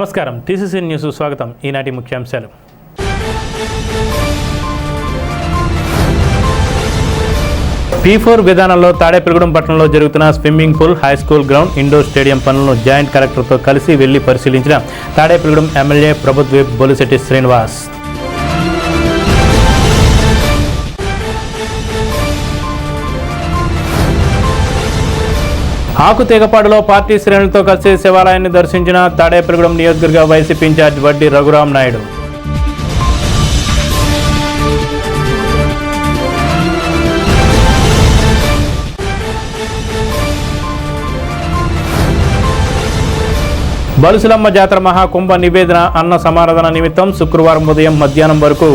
నమస్కారం TCC news స్వాగతం. ఈనాటి ముఖ్యాంశాలు. P4 విధానంలో తాడేపల్లిగూడెం పట్టణంలో జరుగుతున్న swimming pool, high school ground, indoor stadium పనులను జాయింట్ కలెక్టర్తో కలిసి వెళ్లి పరిశీలించిన తాడేపల్లిగూడెం ఎమ్మెల్యే ప్రభుత్వ బొలిశెట్టి శ్రీనివాస్. ఆకుతేగపాడులో పార్టీ శ్రేణులతో కలిసి శివాలయాన్ని దర్శించిన తాడేపల్లిగూడెం నియోజకవర్గ వైసీపీ ఇన్ఛార్జ్ వడ్డీ రఘురామ్ నాయుడు. బలుసులమ్మ జాతర మహాకుంభ నివేదన అన్న సమారాధన నిమిత్తం శుక్రవారం ఉదయం మధ్యాహ్నం వరకు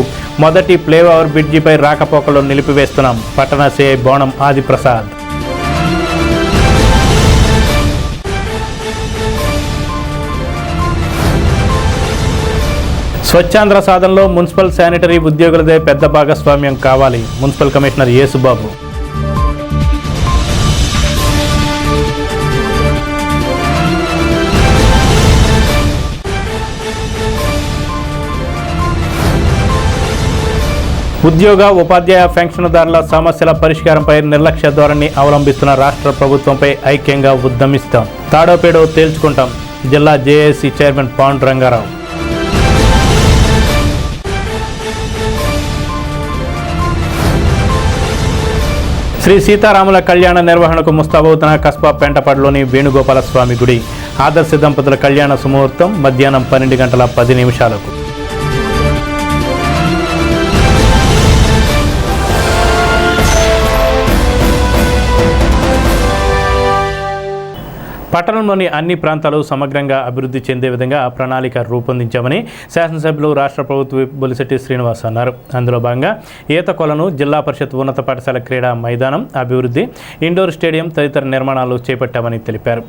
మొదటి ఫ్లైఓవర్ బ్రిడ్జిపై రాకపోకలు నిలిపివేస్తున్నాం. పట్టణ సిఐ బోనం ఆదిప్రసాద్. స్వచ్ఛాంధ్ర సాధనలో మున్సిపల్ శానిటరీ ఉద్యోగులదే పెద్ద భాగస్వామ్యం కావాలి. Municipal commissioner Yesubabu. ఉద్యోగ ఉపాధ్యాయ పెన్షన్దారుల సమస్యల పరిష్కారంపై నిర్లక్ష్య ధోరణి అవలంబిస్తున్న రాష్ట్ర ప్రభుత్వంపై ఐక్యంగా ఉద్యమిస్తాం. తాడోపేడో తేల్చుకుంటాం. జిల్లా జేఏసీ చైర్మన్ పాండు రంగారావు. శ్రీ సీతారాముల కళ్యాణ నిర్వహణకు ముస్తాబవుతున్న కస్బా పెంటపాడులోని వేణుగోపాల స్వామి గుడి. ఆదర్శ దంపతుల కళ్యాణ సుముహూర్తం మధ్యాహ్నం 12:10 పట్టణంలోని అన్ని ప్రాంతాలు సమగ్రంగా అభివృద్ధి చెందే విధంగా ప్రణాళిక రూపొందించామని శాసనసభ్యులు రాష్ట్ర ప్రభుత్వ బొలిశెట్టి శ్రీనివాస్ అన్నారు. అందులో భాగంగా ఈత కొలను, జిల్లా పరిషత్ ఉన్నత పాఠశాల క్రీడా మైదానం అభివృద్ధి, ఇండోర్ స్టేడియం తదితర నిర్మాణాలు చేపట్టామని తెలిపారు.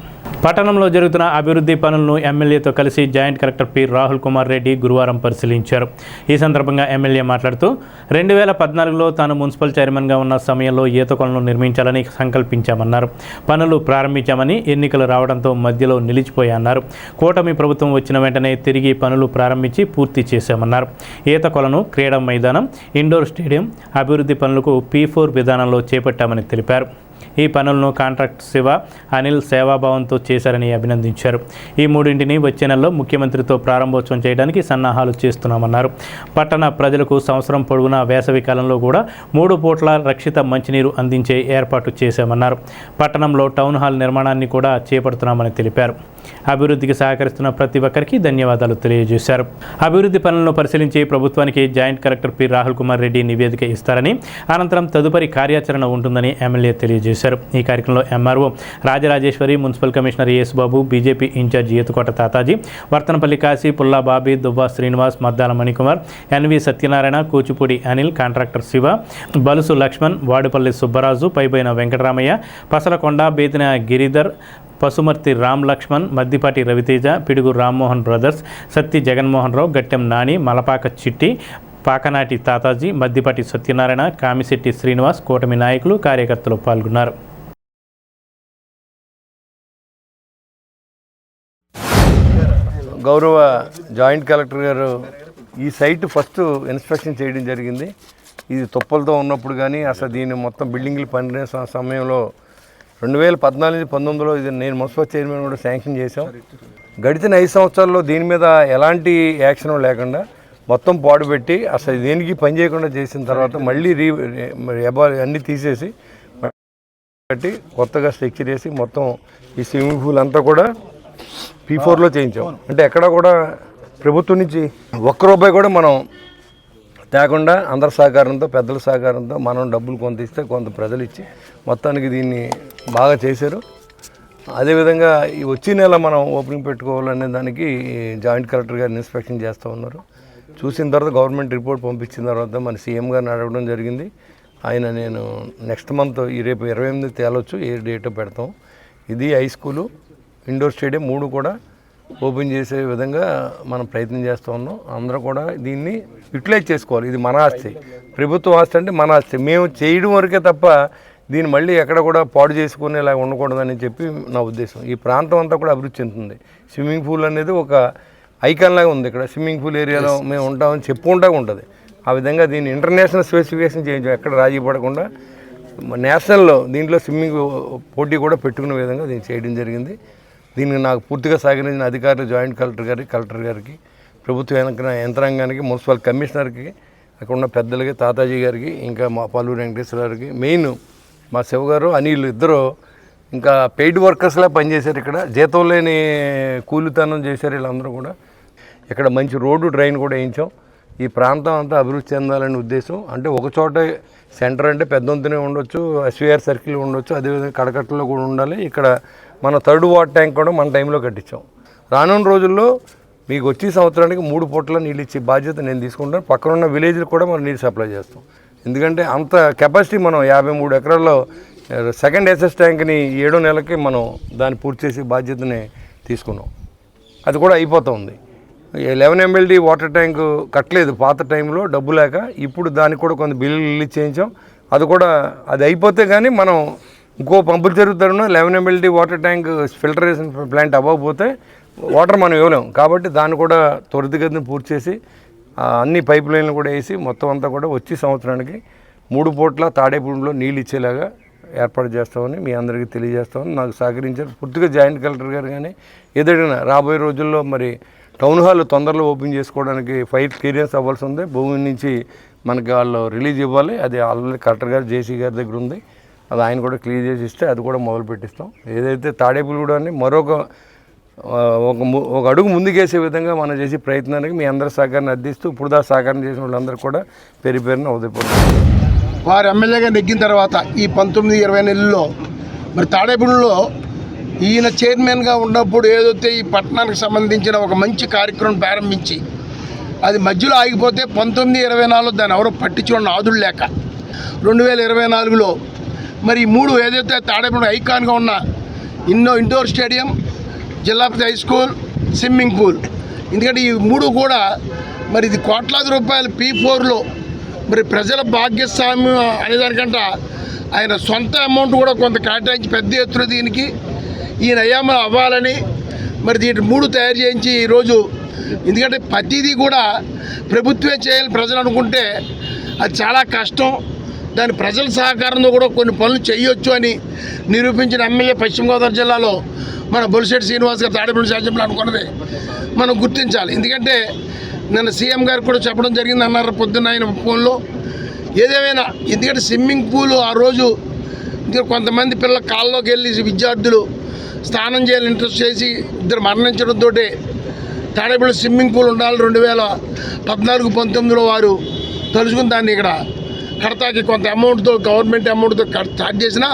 పట్టణంలో జరుగుతున్న అభివృద్ధి పనులను ఎమ్మెల్యేతో కలిసి joint collector P Rahul Kumar Reddy గురువారం పరిశీలించారు. ఈ సందర్భంగా ఎమ్మెల్యే మాట్లాడుతూ 2014లో తాను మున్సిపల్ చైర్మన్గా ఉన్న సమయంలో ఈత కొలను నిర్మించాలని సంకల్పించామన్నారు. పనులు ప్రారంభించామని, ఎన్నికలు రావడంతో మధ్యలో నిలిచిపోయన్నారు. కూటమి ప్రభుత్వం వచ్చిన వెంటనే తిరిగి పనులు ప్రారంభించి పూర్తి చేశామన్నారు. ఈత కొలను, క్రీడా మైదానం, ఇండోర్ స్టేడియం అభివృద్ధి పనులకు P4 విధానంలో చేపట్టామని తెలిపారు. ఈ పనులను కాంట్రాక్ట్ శివ, అనిల్ సేవాభావంతో చేశారని అభినందించారు. ఈ మూడింటిని వచ్చే నెలలో ముఖ్యమంత్రితో ప్రారంభోత్సవం చేయడానికి సన్నాహాలు చేస్తున్నామన్నారు. పట్టణ ప్రజలకు సంవత్సరం పొడవునా వేసవి కాలంలో కూడా 3 పూట్ల రక్షిత మంచినీరు అందించే ఏర్పాటు చేశామన్నారు. పట్టణంలో టౌన్ హాల్ నిర్మాణాన్ని కూడా చేపడుతున్నామని తెలిపారు. అభివృద్ధికి సహకరిస్తున్న ప్రతి ఒక్కరికి ధన్యవాదాలు తెలియజేశారు. అభివృద్ధి పనులను పరిశీలించి ప్రభుత్వానికి joint collector P Rahul Kumar Reddy నివేదిక ఇస్తారని, అనంతరం తదుపరి కార్యాచరణ ఉంటుందని ఎమ్మెల్యే తెలియజేశారు. ఈ కార్యక్రమంలో MRO Rajarajeswari, municipal commissioner Yesubabu, BJP in charge Ethakota Tataji, Vartanapalli Kasi, Pulla Bobby, Duvva Srinivas, Maddala Manikumar, NV Satyanarayana, Kuchipudi Anil, contractor Siva, Balusu Lakshman, Vadupalli Subbaraju, Paiboina Venkataramaiah, Pasalakonda, Betina Giridhar, Pasumarthi Ram Lakshman, Maddipati Raviteja, Pidugu Rammohan brothers, Satti Jaganmohan Rao, Gattem Nani, Malapaka Chitti, Pakanati Tataji, Maddipati Satyanarayana, Kamishetti Srinivas, కూటమి నాయకులు, కార్యకర్తలు పాల్గొన్నారు. గౌరవ జాయింట్ కలెక్టర్ గారు ఈ సైట్ ఫస్ట్ ఇన్స్పెక్షన్ చేయడం జరిగింది. ఇది తుప్పలతో ఉన్నప్పుడు కానీ అసలు దీన్ని మొత్తం బిల్డింగ్లు పని సమయంలో 2014-19లో ఇది నేను మున్సిపల్ చైర్మన్ కూడా శాంక్షన్ చేశాం. గడిచిన 5 సంవత్సరాల్లో దీని మీద ఎలాంటి యాక్షన్ లేకుండా మొత్తం పాడుపెట్టి అసలు దేనికి పని చేయకుండా చేసిన తర్వాత మళ్ళీ అన్నీ తీసేసి కట్టి కొత్తగా స్ట్రక్చర్ వేసి మొత్తం ఈ స్విమ్మింగ్ పూల్ అంతా కూడా P4లో చేయించాం. అంటే ఎక్కడ కూడా ప్రభుత్వం నుంచి ₹1 కూడా మనం తేకుండా అందరి సహకారంతో, పెద్దల సహకారంతో మనం డబ్బులు కొంత ఇస్తే కొంత ప్రజలు ఇచ్చి మొత్తానికి దీన్ని బాగా చేశారు. అదేవిధంగా ఈ వచ్చే నెల మనం ఓపెనింగ్ పెట్టుకోవాలనే దానికి జాయింట్ కలెక్టర్ గారిని ఇన్స్పెక్షన్ చేస్తూ ఉన్నారు. చూసిన తర్వాత గవర్నమెంట్ రిపోర్ట్ పంపించిన తర్వాత మన సీఎం గారిని అడగడం జరిగింది. నేను నెక్స్ట్ మంత్ రేపు 28 తేలొచ్చు, ఏ డేటో పెడతాం. ఇది హై స్కూలు, ఇండోర్ స్టేడియం 3 కూడా ఓపెన్ చేసే విధంగా మనం ప్రయత్నం చేస్తూ ఉన్నాం. అందరూ కూడా దీన్ని యూటిలైజ్ చేసుకోవాలి. ఇది మన ఆస్తి, ప్రభుత్వ ఆస్తి అంటే మన ఆస్తి. మేము చేయడం వరకే తప్ప దీన్ని మళ్ళీ ఎక్కడ కూడా పాడు చేసుకునేలా ఉండకూడదని చెప్పి నా ఉద్దేశం. ఈ ప్రాంతం అంతా కూడా అభివృద్ధి చెందుతుంది. స్విమ్మింగ్ పూల్ అనేది ఒక ఐకాన్ లాగా ఉంది. ఇక్కడ స్విమ్మింగ్ పూల్ ఏరియాలో మేము ఉంటామని చెప్పుకుంటా ఉంటుంది. ఆ విధంగా దీన్ని ఇంటర్నేషనల్ స్పెసిఫికేషన్ చేయించాం. ఎక్కడ రాజీ పడకుండా నేషనల్లో దీంట్లో స్విమ్మింగ్ పోటీ కూడా పెట్టుకునే విధంగా దీన్ని చేయడం జరిగింది. దీనికి నాకు పూర్తిగా సహకరించిన అధికారులు, జాయింట్ కలెక్టర్ గారికి, ప్రభుత్వ యంత్రాంగానికి, మున్సిపల్ కమిషనర్కి, అక్కడ ఉన్న పెద్దలకి, తాతాజీ గారికి, ఇంకా మా పల్లూరు వెంకటేశ్వర గారికి, మెయిన్ మా శివ గారు, అనిల్ ఇద్దరు ఇంకా పెయిడ్ వర్కర్స్లా పనిచేశారు. ఇక్కడ జీతం లేని కూలితనం చేశారు వీళ్ళందరూ కూడా. ఇక్కడ మంచి రోడ్డు, డ్రైన్ కూడా వేయించాం. ఈ ప్రాంతం అంతా అభివృద్ధి చెందాలనే ఉద్దేశం. అంటే ఒక చోట సెంటర్ అంటే పెద్దంతనే ఉండొచ్చు, ఎస్వీఆర్ సర్కిల్ ఉండొచ్చు, అదేవిధంగా కడకట్టలో కూడా ఉండాలి. ఇక్కడ మన 3rd వాటర్ ట్యాంక్ కూడా మన టైంలో కట్టించాం. రానున్న రోజుల్లో మీకు వచ్చే సంవత్సరానికి 3 పూటల నీళ్ళు ఇచ్చే బాధ్యత నేను తీసుకుంటాను. పక్కనున్న విలేజ్లకు కూడా మనం నీళ్ళు సప్లై చేస్తాం. ఎందుకంటే అంత కెపాసిటీ మనం 53 ఎకరాల్లో సెకండ్ ఎస్ఎస్ ట్యాంక్ని 7వ నెలకి మనం దాన్ని పూర్తి చేసే బాధ్యతని తీసుకున్నాం. అది కూడా అయిపోతుంది. 11 MLD వాటర్ ట్యాంకు కట్టలేదు పాత టైంలో డబ్బు లేక. ఇప్పుడు దానికి కూడా కొంత బిల్లులు రిలీజ్ చేయించాం. అది అయిపోతే కానీ మనం ఇంకో పంపులు జరుగుతున్నా 11 MLD water tank filtration plant అవ్వకపోతే వాటర్ మనం ఇవ్వలేం. కాబట్టి దాన్ని కూడా త్వరితగతిని పూర్తి చేసి అన్ని పైప్ లైన్లు కూడా వేసి మొత్తం అంతా కూడా వచ్చే సంవత్సరానికి 3 పూట్ల తాడేపూడిలో నీళ్ళు ఇచ్చేలాగా ఏర్పాటు చేస్తామని మీ అందరికీ తెలియజేస్తామని నాకు సహకరించారు. పూర్తిగా జాయింట్ కలెక్టర్ గారు కానీ ఏదైనా రాబోయే రోజుల్లో మరి టౌన్ హాల్ తొందరలో ఓపెన్ చేసుకోవడానికి ఫైల్ క్లియరెన్స్ అవ్వాల్సి ఉంది. భూమి నుంచి మనకి వాళ్ళు రిలీజ్ ఇవ్వాలి. అది ఆల్రెడీ కలెక్టర్ గారు, జేసీ గారి దగ్గర ఉంది. అది ఆయన కూడా క్లియర్ చేసి ఇస్తే అది కూడా మొదలు పెట్టిస్తాం. ఏదైతే తాడేపల్లిగూడని ఒక అడుగు ముందుకేసే విధంగా మనం చేసే ప్రయత్నానికి మీ అందరి సహకారాన్ని అందిస్తూ ఇప్పుడు దా సహకారం చేసిన వాళ్ళందరూ కూడా పేరున ఉదయపడుతుంది. వారు ఎమ్మెల్యేగా నెగ్గిన తర్వాత ఈ 19-20 నెలల్లో మరి తాడేపల్లిలో ఈయన చైర్మన్గా ఉన్నప్పుడు ఏదైతే ఈ పట్టణానికి సంబంధించిన ఒక మంచి కార్యక్రమం ప్రారంభించి అది మధ్యలో ఆగిపోతే 19-24 దాన్ని ఎవరో పట్టించుకున్న ఆదులు లేక 2024లో మరి 3 ఏదైతే తాడేపల్లి ఐకాన్గా ఉన్న ఇండోర్ స్టేడియం, జిల్లా హై స్కూల్, స్విమ్మింగ్ పూల్, ఎందుకంటే ఈ 3 కూడా మరి ఇది కోట్లాది రూపాయలు P4లో మరి ప్రజల భాగ్యస్వామ్యం అనేదానికంటే ఆయన సొంత అమౌంట్ కూడా కొంత కేటాయించి పెద్ద ఎత్తున దీనికి ఈయన అయ్యామలు అవ్వాలని మరి దీన్ని 3 తయారు చేయించి ఈరోజు, ఎందుకంటే ప్రతిదీ కూడా ప్రభుత్వమే చేయాలని ప్రజలు అనుకుంటే అది చాలా కష్టం. దాని ప్రజల సహకారంతో కూడా కొన్ని పనులు చేయొచ్చు అని నిరూపించిన ఎమ్మెల్యే పశ్చిమ గోదావరి జిల్లాలో మన బొలిశెట్టి శ్రీనివాస్ గారు తాడేపల్లి శాసనసభ్యులు అనుకున్నది మనం గుర్తించాలి. ఎందుకంటే నిన్న సీఎం గారు కూడా చెప్పడం జరిగింది అన్నారు పొద్దున్న ఆయన ఫోన్లో. ఏదేమైనా ఎందుకంటే స్విమ్మింగ్ పూల్ ఆ రోజు ఇంకా కొంతమంది పిల్లల కాల్లోకి వెళ్ళి విద్యార్థులు స్నానం చేయాలని ఇంట్రెస్ట్ చేసి 2 మరణించడంతో తాడేపల్లి స్విమ్మింగ్ పూల్ ఉండాలి 2014-19లో వారు తలుచుకుని దాన్ని ఇక్కడ కడతాకి కొంత అమౌంట్తో, గవర్నమెంట్ అమౌంట్తో స్టార్ట్ చేసినా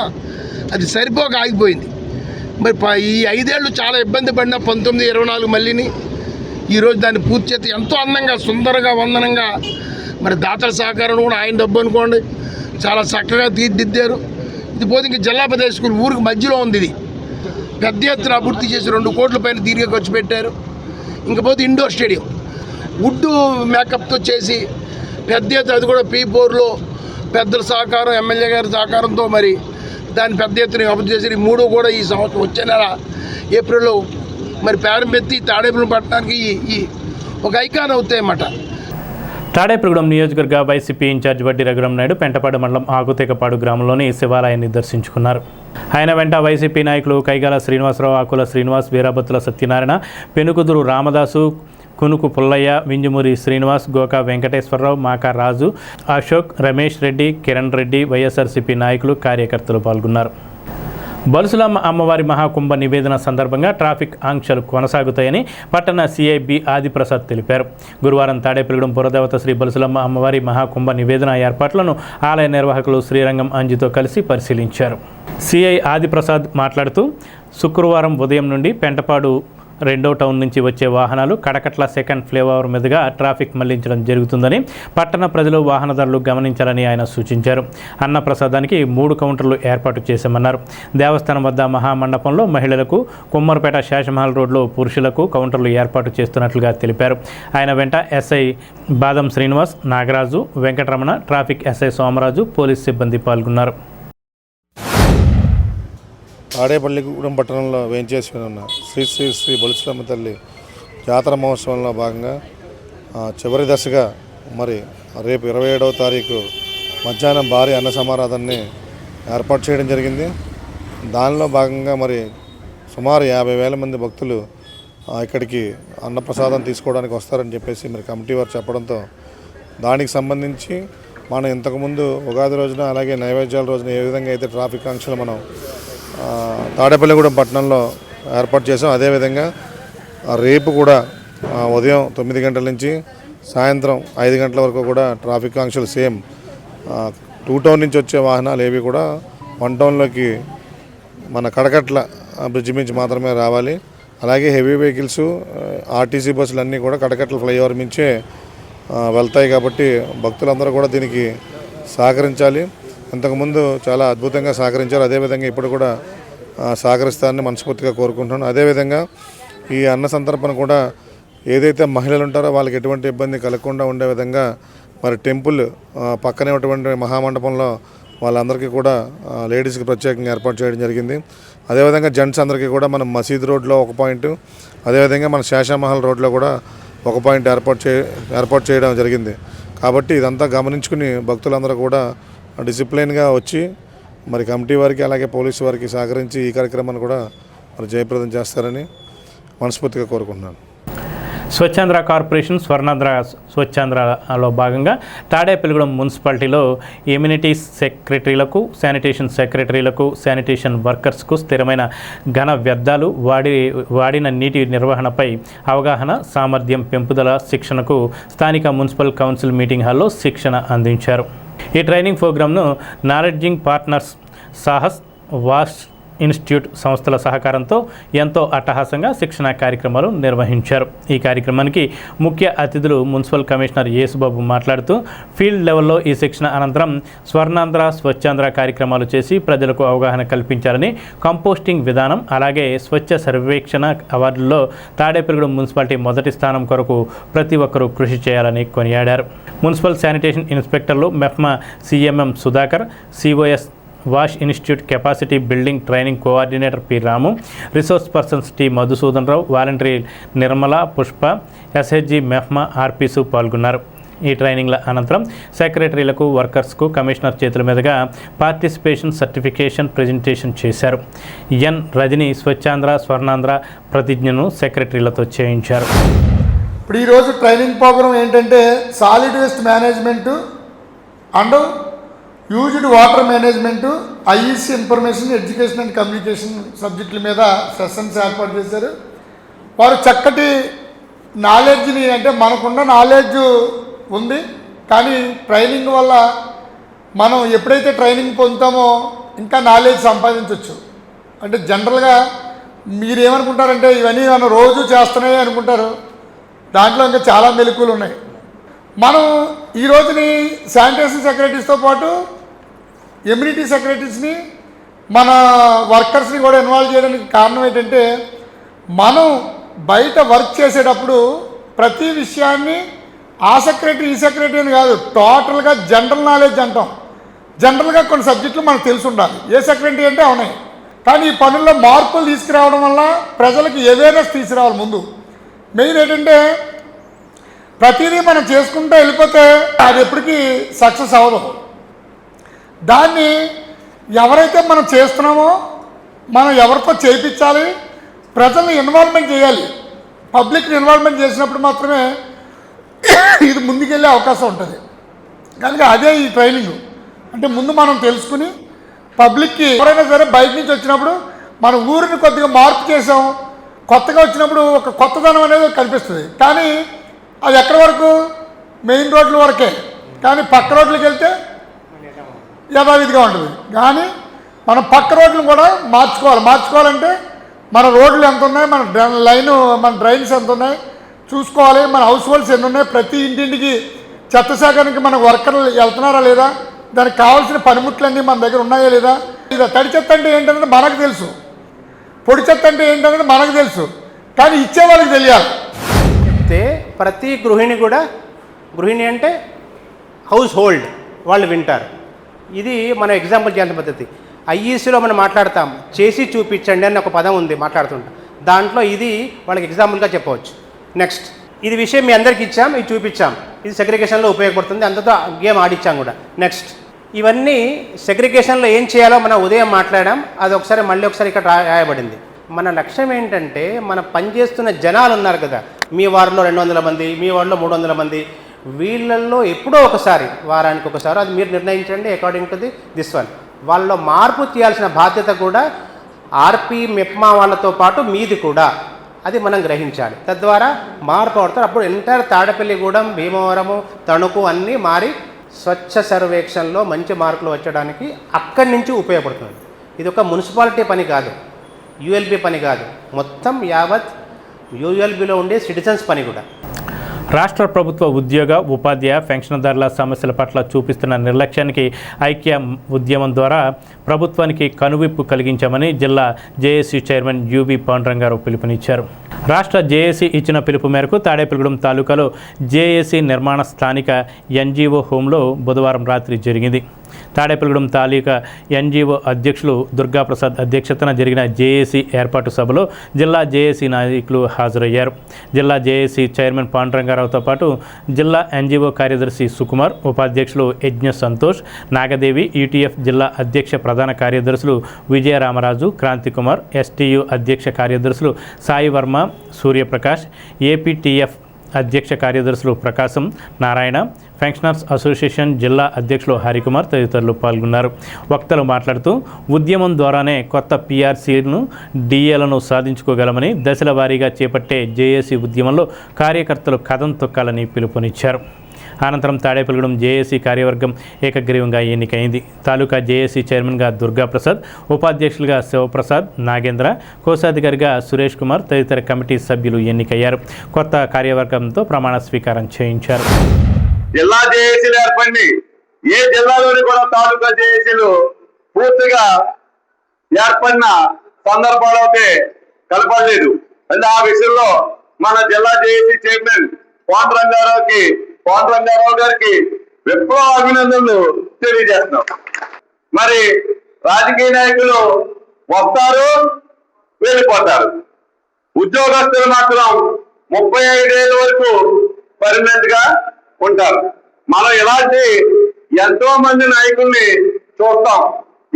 అది సరిపోక ఆగిపోయింది. మరి ఈ 5 ఏళ్ళు చాలా ఇబ్బంది పడిన 19-24 మళ్ళీని ఈరోజు దాన్ని పూర్తి చేసి ఎంతో అందంగా, సుందరంగా, వందనంగా మరి దాతల సహకారం కూడా ఆయన డబ్బు అనుకోండి చాలా చక్కగా తీర్చిదిద్దారు. ఇది పోతే ఇంక జిల్లా హై స్కూల్ ఊరికి మధ్యలో ఉంది. ఇది పెద్ద ఎత్తున అభివృద్ధి చేసి 2 కోట్ల పైన దీర్ఘ ఖర్చు పెట్టారు. ఇంకపోతే ఇండోర్ స్టేడియం వుడ్ మేకప్తో చేసి పెద్ద ఎత్తున అది కూడా P4లో పెద్దల సహకారం, ఎమ్మెల్యే గారి సహకారంతో మరి దాన్ని పెద్ద ఎత్తున అభివృద్ధి చేసి 3 కూడా ఈ సంవత్సరం వచ్చే నెల ఏప్రిల్లో మరి ప్రారంభించి తాడేపల్లి పట్టణానికి ఈ ఒక ఐకాన్ అవుతాయన్నమాట. తాడేపల్లిగూడెం నియోజకవర్గ వైసీపీ ఇన్ఛార్జ్ వడ్డీ రఘురాం నాయుడు పెంటపాడు మండలం ఆకుతేకపాడు గ్రామంలోని శివాలయాన్ని దర్శించుకున్నారు. ఆయన వెంట వైసీపీ నాయకులు కైగాల శ్రీనివాసరావు, ఆకుల శ్రీనివాస్, వీరాబత్తుల సత్యనారాయణ, పెనుకుదురు రామదాసు, కునుకు పుల్లయ్య, వింజమూరి శ్రీనివాస్, గోకా వెంకటేశ్వరరావు, మాకా రాజు, అశోక్, రమేష్ రెడ్డి, కిరణ్ రెడ్డి, వైఎస్ఆర్సీపీ నాయకులు, కార్యకర్తలు పాల్గొన్నారు. బలుసులమ్మ అమ్మవారి మహాకుంభ నివేదన సందర్భంగా ట్రాఫిక్ ఆంక్షలు కొనసాగుతాయని పట్టణ సిఐబి ఆదిప్రసాద్ తెలిపారు. గురువారం తాడేపల్లిగూడెం పురదేవత శ్రీ బలుసులమ్మ అమ్మవారి మహాకుంభ నివేదన ఏర్పాట్లను ఆలయ నిర్వాహకులు శ్రీరంగం అంజితో కలిసి పరిశీలించారు. సిఐ ఆదిప్రసాద్ మాట్లాడుతూ శుక్రవారం ఉదయం నుండి పెంటపాడు 2వ టౌన్ నుంచి వచ్చే వాహనాలు కడకట్ల 2nd ఫ్లైఓవర్ మీదుగా ట్రాఫిక్ మళ్లించడం జరుగుతుందని పట్టణ ప్రజలు, వాహనదారులు గమనించాలని ఆయన సూచించారు. అన్నప్రసాదానికి 3 కౌంటర్లు ఏర్పాటు చేశామన్నారు. దేవస్థానం వద్ద మహామండపంలో మహిళలకు, కుమ్మరిపేట శేషమహల్ రోడ్లో పురుషులకు కౌంటర్లు ఏర్పాటు చేస్తున్నట్లుగా తెలిపారు. ఆయన వెంట ఎస్ఐ బాదం Srinivas, Nagaraju, Venkataramana, traffic SI Somaraju, police సిబ్బంది పాల్గొన్నారు. తాడేపల్లిగూడెం పట్టణంలో వేంచేసి ఉన్న శ్రీ శ్రీ శ్రీ బలుసులమ్మ తల్లి జాతర మహోత్సవంలో భాగంగా చివరి దశగా మరి రేపు 27వ తారీఖు మధ్యాహ్నం భారీ అన్న సమారాధనని ఏర్పాటు చేయడం జరిగింది. దానిలో భాగంగా మరి సుమారు 50,000 మంది భక్తులు ఇక్కడికి అన్నప్రసాదం తీసుకోవడానికి వస్తారని చెప్పేసి మరి కమిటీ వారు చెప్పడంతో దానికి సంబంధించి మనం ఇంతకుముందు ఉగాది రోజున అలాగే నైవేద్యాల రోజున ఏ విధంగా అయితే ట్రాఫిక్ ఆంక్షలు మనం తాడేపల్లిగూడెం పట్టణంలో ఏర్పాటు చేసాం, అదేవిధంగా రేపు కూడా ఉదయం 9 గంటల నుంచి సాయంత్రం 5 గంటల వరకు కూడా ట్రాఫిక్ ఆంక్షలు సేమ్ 2 టౌన్ నుంచి వచ్చే వాహనాలు ఏవి కూడా 1 టౌన్లోకి మన కడకట్ల బ్రిడ్జ్ నుంచి మాత్రమే రావాలి. అలాగే హెవీ వెహికల్స్ ఆర్టీసీ బస్సులు అన్నీ కూడా కడకట్ల ఫ్లైఓవర్ నుంచే వెళ్తాయి. కాబట్టి భక్తులందరూ కూడా దీనికి సహకరించాలి. ఇంతకుముందు చాలా అద్భుతంగా సహకరించారు, అదేవిధంగా ఇప్పుడు కూడా సహకరిస్తారని మనస్ఫూర్తిగా కోరుకుంటున్నాను. అదేవిధంగా ఈ అన్న సంతర్పణ కూడా ఏదైతే మహిళలు ఉంటారో వాళ్ళకి ఎటువంటి ఇబ్బంది కలగకుండా ఉండే విధంగా మరి టెంపుల్ పక్కనే ఉన్నటువంటి మహామండపంలో వాళ్ళందరికీ కూడా లేడీస్కి ప్రత్యేకంగా ఏర్పాటు చేయడం జరిగింది. అదేవిధంగా జెంట్స్ అందరికీ కూడా మనం మసీద్ రోడ్లో ఒక పాయింట్, అదేవిధంగా మన శేషమహల్ రోడ్లో కూడా ఒక పాయింట్ ఏర్పాటు చేయడం జరిగింది. కాబట్టి ఇదంతా గమనించుకుని భక్తులందరూ కూడా డిసిప్లిన్గా వచ్చి మరి కమిటీ వారికి అలాగే పోలీసు వారికి సహకరించి ఈ కార్యక్రమాన్ని కూడా మరి జయప్రదం చేస్తారని మనస్ఫూర్తిగా కోరుకుంటున్నాను. స్వచ్ఛాంధ్ర కార్పొరేషన్ స్వర్ణాంధ్ర స్వచ్ఛాంధ్రలో భాగంగా తాడేపల్లిగూడెం మున్సిపాలిటీలో ఎమ్యూనిటీస్ సెక్రటరీలకు, శానిటేషన్ సెక్రటరీలకు, శానిటేషన్ వర్కర్స్కు స్థిరమైన ఘన వ్యర్థాలు, వాడిన నీటి నిర్వహణపై అవగాహన, సామర్థ్యం పెంపుదల శిక్షణకు స్థానిక మున్సిపల్ కౌన్సిల్ మీటింగ్ హాల్లో శిక్షణ అందించారు. ఈ ట్రైనింగ్ ప్రోగ్రాంను నాలెడ్జింగ్ పార్ట్నర్స్, సాహస్, వాష్ ఇన్స్టిట్యూట్ సంస్థల సహకారంతో ఎంతో అట్టహాసంగా శిక్షణ కార్యక్రమాలు నిర్వహించారు. ఈ కార్యక్రమానికి ముఖ్య అతిథులు మున్సిపల్ కమిషనర్ యేసుబాబు మాట్లాడుతూ ఫీల్డ్ లెవెల్లో ఈ శిక్షణ అనంతరం స్వర్ణాంధ్ర స్వచ్ఛాంధ్ర కార్యక్రమాలు చేసి ప్రజలకు అవగాహన కల్పించాలని, కంపోస్టింగ్ విధానం అలాగే స్వచ్ఛ సర్వేక్షణ అవార్డుల్లో తాడేపల్లిగూడెం మున్సిపాలిటీ మొదటి స్థానం కొరకు ప్రతి ఒక్కరూ కృషి చేయాలని కొనియాడారు. మున్సిపల్ శానిటేషన్ ఇన్స్పెక్టర్లు MEPMA CMM Sudhakar, COS wash institute capacity building training coordinator P Ramu, resource persons T Madhusudan Rao, voluntary Nirmala, Pushpa, SHG MEPMA RPs పాల్గొన్నారు. ఈ ట్రైనింగ్ల అనంతరం సెక్రటరీలకు, వర్కర్స్కు కమిషనర్ చేతుల మీదుగా పార్టిసిపేషన్ సర్టిఫికేషన్ ప్రజెంటేషన్ చేశారు. ఎన్ రజని స్వచ్ఛాంధ్ర స్వర్ణాంధ్ర ప్రతిజ్ఞను సెక్రటరీలతో చేయించారు. ఇప్పుడు ఈరోజు ట్రైనింగ్ ప్రోగ్రాం ఏంటంటే solid waste management and used water management, IEC information education and communication సబ్జెక్టుల మీద సెషన్స్ ఏర్పాటు చేశారు. వారు చక్కటి నాలెడ్జ్ని, అంటే మనకున్న నాలెడ్జ్ ఉంది కానీ ట్రైనింగ్ వల్ల మనం ఎప్పుడైతే ట్రైనింగ్ పొందుతామో ఇంకా నాలెడ్జ్ సంపాదించవచ్చు. అంటే జనరల్గా మీరేమనుకుంటారంటే ఇవన్నీ మనం రోజు చేస్తున్నాయి అనుకుంటారు, దాంట్లో ఇంకా చాలా మెలకువలు ఉన్నాయి. మనం ఈ రోజుని శానిటేషన్ సెక్రటరీస్తో పాటు ఎమ్యూనిటీ సెక్రటరీస్ని, మన వర్కర్స్ని కూడా ఇన్వాల్వ్ చేయడానికి కారణం ఏంటంటే మనం బయట వర్క్ చేసేటప్పుడు ప్రతి విషయాన్ని ఆ సెక్రటరీ ఈ సెక్రటరీ అని కాదు, టోటల్గా జనరల్ నాలెడ్జ్ అంటాం. జనరల్గా కొన్ని సబ్జెక్టులు మనకు తెలిసి ఉండాలి, ఏ సెక్రటరీ అంటే అవునాయి. కానీ ఈ పనుల్లో మార్పులు తీసుకురావడం వల్ల ప్రజలకు అవేర్నెస్ తీసుకురావాలి. ముందు మెయిన్ ఏంటంటే ప్రతిదీ మనం చేసుకుంటూ వెళ్ళిపోతే అది ఎప్పటికీ సక్సెస్ అవ్వదు. దాన్ని ఎవరైతే మనం చేస్తున్నామో మనం ఎవరితో చేయించాలి, ప్రజల్ని ఇన్వాల్వ్మెంట్ చేయాలి. పబ్లిక్ని ఇన్వాల్వ్మెంట్ చేసినప్పుడు మాత్రమే ఇది ముందుకెళ్ళే అవకాశం ఉంటుంది. కనుక అదే ఈ ట్రైనింగ్. అంటే ముందు మనం తెలుసుకుని పబ్లిక్కి ఎవరైనా సరే బయట నుంచి వచ్చినప్పుడు మన ఊరిని కొద్దిగా మార్పు చేసాం, కొత్తగా వచ్చినప్పుడు ఒక కొత్తదనం అనేది కనిపిస్తుంది. కానీ అది ఎక్కడి వరకు? మెయిన్ రోడ్ల వరకే. కానీ పక్క రోడ్లకి వెళ్తే యథావిధిగా ఉంటుంది. కానీ మనం పక్క రోడ్లను కూడా మార్చుకోవాలంటే మన రోడ్లు ఎంత ఉన్నాయి, మన మన డ్రైన్స్ ఎంత ఉన్నాయి చూసుకోవాలి, మన హౌస్ హోల్డ్స్ ఎన్ని ఉన్నాయి, ప్రతి ఇంటింటికి చెత్త సేకరణకి మన వర్కర్లు వెళ్తున్నారా లేదా, దానికి కావాల్సిన పనిముట్లన్నీ మన దగ్గర ఉన్నాయా లేదా. ఇది తడి చెత్త అంటే ఏంటంటే మనకు తెలుసు, పొడి చెత్త అంటే ఏంటంటే మనకు తెలుసు, కానీ ఇచ్చే వాళ్ళకి తెలియాలి. ప్రతి గృహిణి అంటే హౌస్ హోల్డ్ వాళ్ళు వింటారు. ఇది మన ఎగ్జాంపుల్ చేయాల్సిన పద్ధతి. ఐఈసీలో మనం మాట్లాడతాం, చేసి చూపించండి అని ఒక పదం ఉంది మాట్లాడుతుంటాం. దాంట్లో ఇది వాళ్ళకి ఎగ్జాంపుల్గా చెప్పవచ్చు. నెక్స్ట్ ఇది విషయం మీ అందరికి ఇచ్చాం, ఇది చూపించాం, ఇది సెగ్రిగేషన్లో ఉపయోగపడుతుంది, అంతతో గేమ్ ఆడిచ్చాం కూడా. నెక్స్ట్ ఇవన్నీ సెగ్రిగేషన్లో ఏం చేయాలో మనం ఉదయం మాట్లాడాం, అది ఒకసారి మళ్ళీ ఒకసారి ఇక్కడ రాయబడింది. మన లక్ష్యం ఏంటంటే మన పనిచేస్తున్న జనాలు ఉన్నారు కదా, మీ వార్డులో 200 మంది, మీ వార్డులో 300 మంది, వీళ్ళల్లో ఎప్పుడో ఒకసారి, వారానికి ఒకసారి, అది మీరు నిర్ణయించండి అకార్డింగ్ టు దిస్ వన్. వాళ్ళలో మార్పు తీయాల్సిన బాధ్యత కూడా ఆర్పి మెప్మా వాళ్ళతో పాటు మీది కూడా, అది మనం గ్రహించాలి. తద్వారా మార్పు అవుతారు. అప్పుడు ఎంటైర్ తాడపల్లిగూడెం, భీమవరము, తణుకు అన్నీ మారి స్వచ్ఛ సర్వేక్షణలో మంచి మార్కులు వచ్చడానికి అక్కడి నుంచి ఉపయోగపడుతుంది. ఇది ఒక మున్సిపాలిటీ పని కాదు, యుఎల్బి పని కాదు, మొత్తం యావత్ యుఎల్బిలో ఉండే సిటిజన్స్ పని కూడా. రాష్ట్ర ప్రభుత్వ ఉద్యోగ ఉపాధ్యాయ పెన్షన్దారుల సమస్యల పట్ల చూపిస్తున్న నిర్లక్ష్యానికి ఐక్య ఉద్యమం ద్వారా ప్రభుత్వానికి కనువిప్పు కలిగించామని జిల్లా జేఏసీ చైర్మన్ యువి పాండురంగారావు పిలుపునిచ్చారు. రాష్ట్ర జేఏసీ ఇచ్చిన పిలుపు మేరకు తాడేపల్లిగూడెం తాలూకాలో జేఏసీ నిర్మాణ స్థానిక ఎన్జీఓ హోంలో బుధవారం రాత్రి జరిగింది. తాడేపల్లిగూడెం తాలూకా ఎన్జీఓ అధ్యక్షులు దుర్గాప్రసాద్ అధ్యక్షతన జరిగిన జేఏసీ ఏర్పాటు సభలో జిల్లా జేఏసీ నాయకులు హాజరయ్యారు. జిల్లా జేఏసీ చైర్మన్ పాండురంగారావుతో పాటు జిల్లా ఎన్జీఓ కార్యదర్శి సుకుమార్, ఉపాధ్యక్షులు యజ్ఞ సంతోష్, నాగదేవి, యూటీఎఫ్ జిల్లా అధ్యక్ష ప్రధాన కార్యదర్శులు విజయరామరాజు, క్రాంతికుమార్, ఎస్టీయు అధ్యక్ష కార్యదర్శులు సాయి వర్మ, సూర్యప్రకాష్, ఏపీటీఎఫ్ అధ్యక్ష కార్యదర్శులు ప్రకాశం, నారాయణ, పెన్షనర్స్ అసోసియేషన్ జిల్లా అధ్యక్షులు హరికుమార్ తదితరులు పాల్గొన్నారు. వక్తలు మాట్లాడుతూ ఉద్యమం ద్వారానే కొత్త పీఆర్సీలను, డిఏలను సాధించుకోగలమని, దశల వారీగా చేపట్టే జేఏసీ ఉద్యమంలో కార్యకర్తలు కదం తొక్కాలని పిలుపునిచ్చారు. అనంతరం తాడేపల్లిగూడెం జేఏసీ కార్యవర్గం ఏకగ్రీవంగా ఎన్నికైంది. తాలూకా జేఏసీ చైర్మన్గా దుర్గాప్రసాద్, ఉపాధ్యక్షులుగా శివప్రసాద్, నాగేంద్ర, కోశాధికారిగా సురేష్ కుమార్ తదితర కమిటీ సభ్యులు ఎన్నికయ్యారు. కొత్త కార్యవర్గంతో ప్రమాణ స్వీకారం చేయించారు. జిల్లా జేఏసీలు ఏర్పడి ఏ జిల్లాలోని కూడా తాలూకా జేఏసీలు పూర్తిగా ఏర్పడిన సందర్భాలు అయితే కలపలేదు. అంటే ఆ విషయంలో మన జిల్లా జేఏసీ చైర్మన్ పాండురంగారావు గారికి విప్లవ అభినందనలు తెలియజేస్తున్నాం. మరి రాజకీయ నాయకులు వస్తారు, వెళ్ళిపోతారు. ఉద్యోగస్తులు మాత్రం 35 ఏళ్ళ వరకు పర్మనెంట్ గా ఉంటారు. మనం ఇలాంటి ఎంతో మంది నాయకుల్ని చూస్తాం,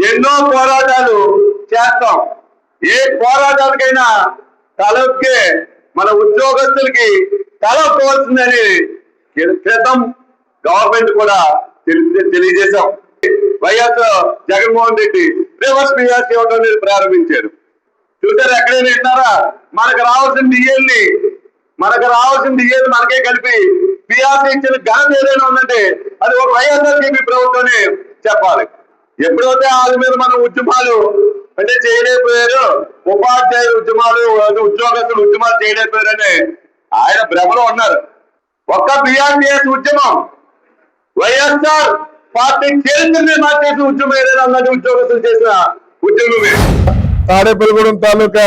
ఎన్నో పోరాటాలు చేస్తాం. ఏ పోరాటాలకైనా తలొక్కే మన ఉద్యోగస్తులకి తలొక్కవలసిందని క్రితం గవర్నమెంట్ కూడా తెలియజేశాం. YS Jaganmohan Reddy reverse PRC ఇవ్వడం అనేది ప్రారంభించారు. చూసారు, ఎక్కడైనా విన్నారా? మనకు రావాల్సిన డిఏలు మనకే కలిపి పీఆర్సీ ఇచ్చిన ఘనత ఏదైనా ఉందంటే అది ఒక వైఎస్ఆర్సీపీ ప్రభుత్వమే చెప్పాలి. ఎప్పుడైతే వాళ్ళ మీద మనం ఉద్యమాలు అంటే చేయలేకపోయారు, ఉపాధ్యాయుల ఉద్యమాలు, ఉద్యోగస్తులు ఉద్యమాలు చేయలేకపోయారని ఆయన భ్రమలో ఉన్నారు. ఒక్క బీఆర్టీఎస్ ఉద్యమం వైఎస్ఆర్ పార్టీ చరిత్రనే మార్చేసిన ఉద్యమం ఏదైనా ఉందంటే ఉద్యోగస్తులు చేసిన ఉద్యమమే. తాడేపల్లిగూడెం తాలూకా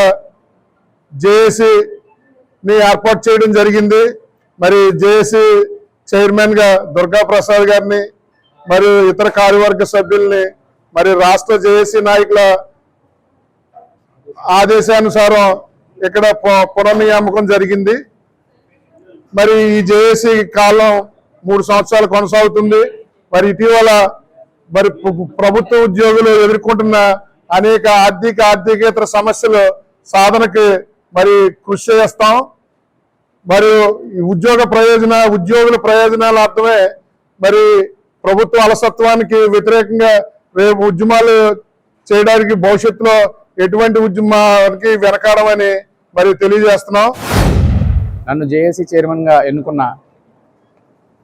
జేఏసీని ఏర్పాటు చేయడం జరిగింది. మరి జేఏసీ చైర్మన్గా దుర్గాప్రసాద్ గారిని, మరియు ఇతర కార్యవర్గ సభ్యుల్ని, మరి రాష్ట్ర జేఏసీ నాయకుల ఆదేశానుసారం ఇక్కడ పునర్నియామకం జరిగింది. మరి ఈ జేఏసీ కాలం 3 సంవత్సరాలు కొనసాగుతుంది. మరి ఇటీవల మరి ప్రభుత్వ ఉద్యోగులు ఎదుర్కొంటున్న అనేక ఆర్థికేతర సమస్యలు సాధనకి మరి కృషి చేస్తాం. మరియు ఉద్యోగుల ప్రయోజనాలర్థమే మరి ప్రభుత్వ అలసత్వానికి వ్యతిరేకంగా రేపు ఉద్యమాలు చేయడానికి భవిష్యత్తులో ఎటువంటి ఉద్యమానికి వెనకాడమని మరి తెలియజేస్తున్నాం. నన్ను జేఏసీ చైర్మన్గా ఎన్నుకున్న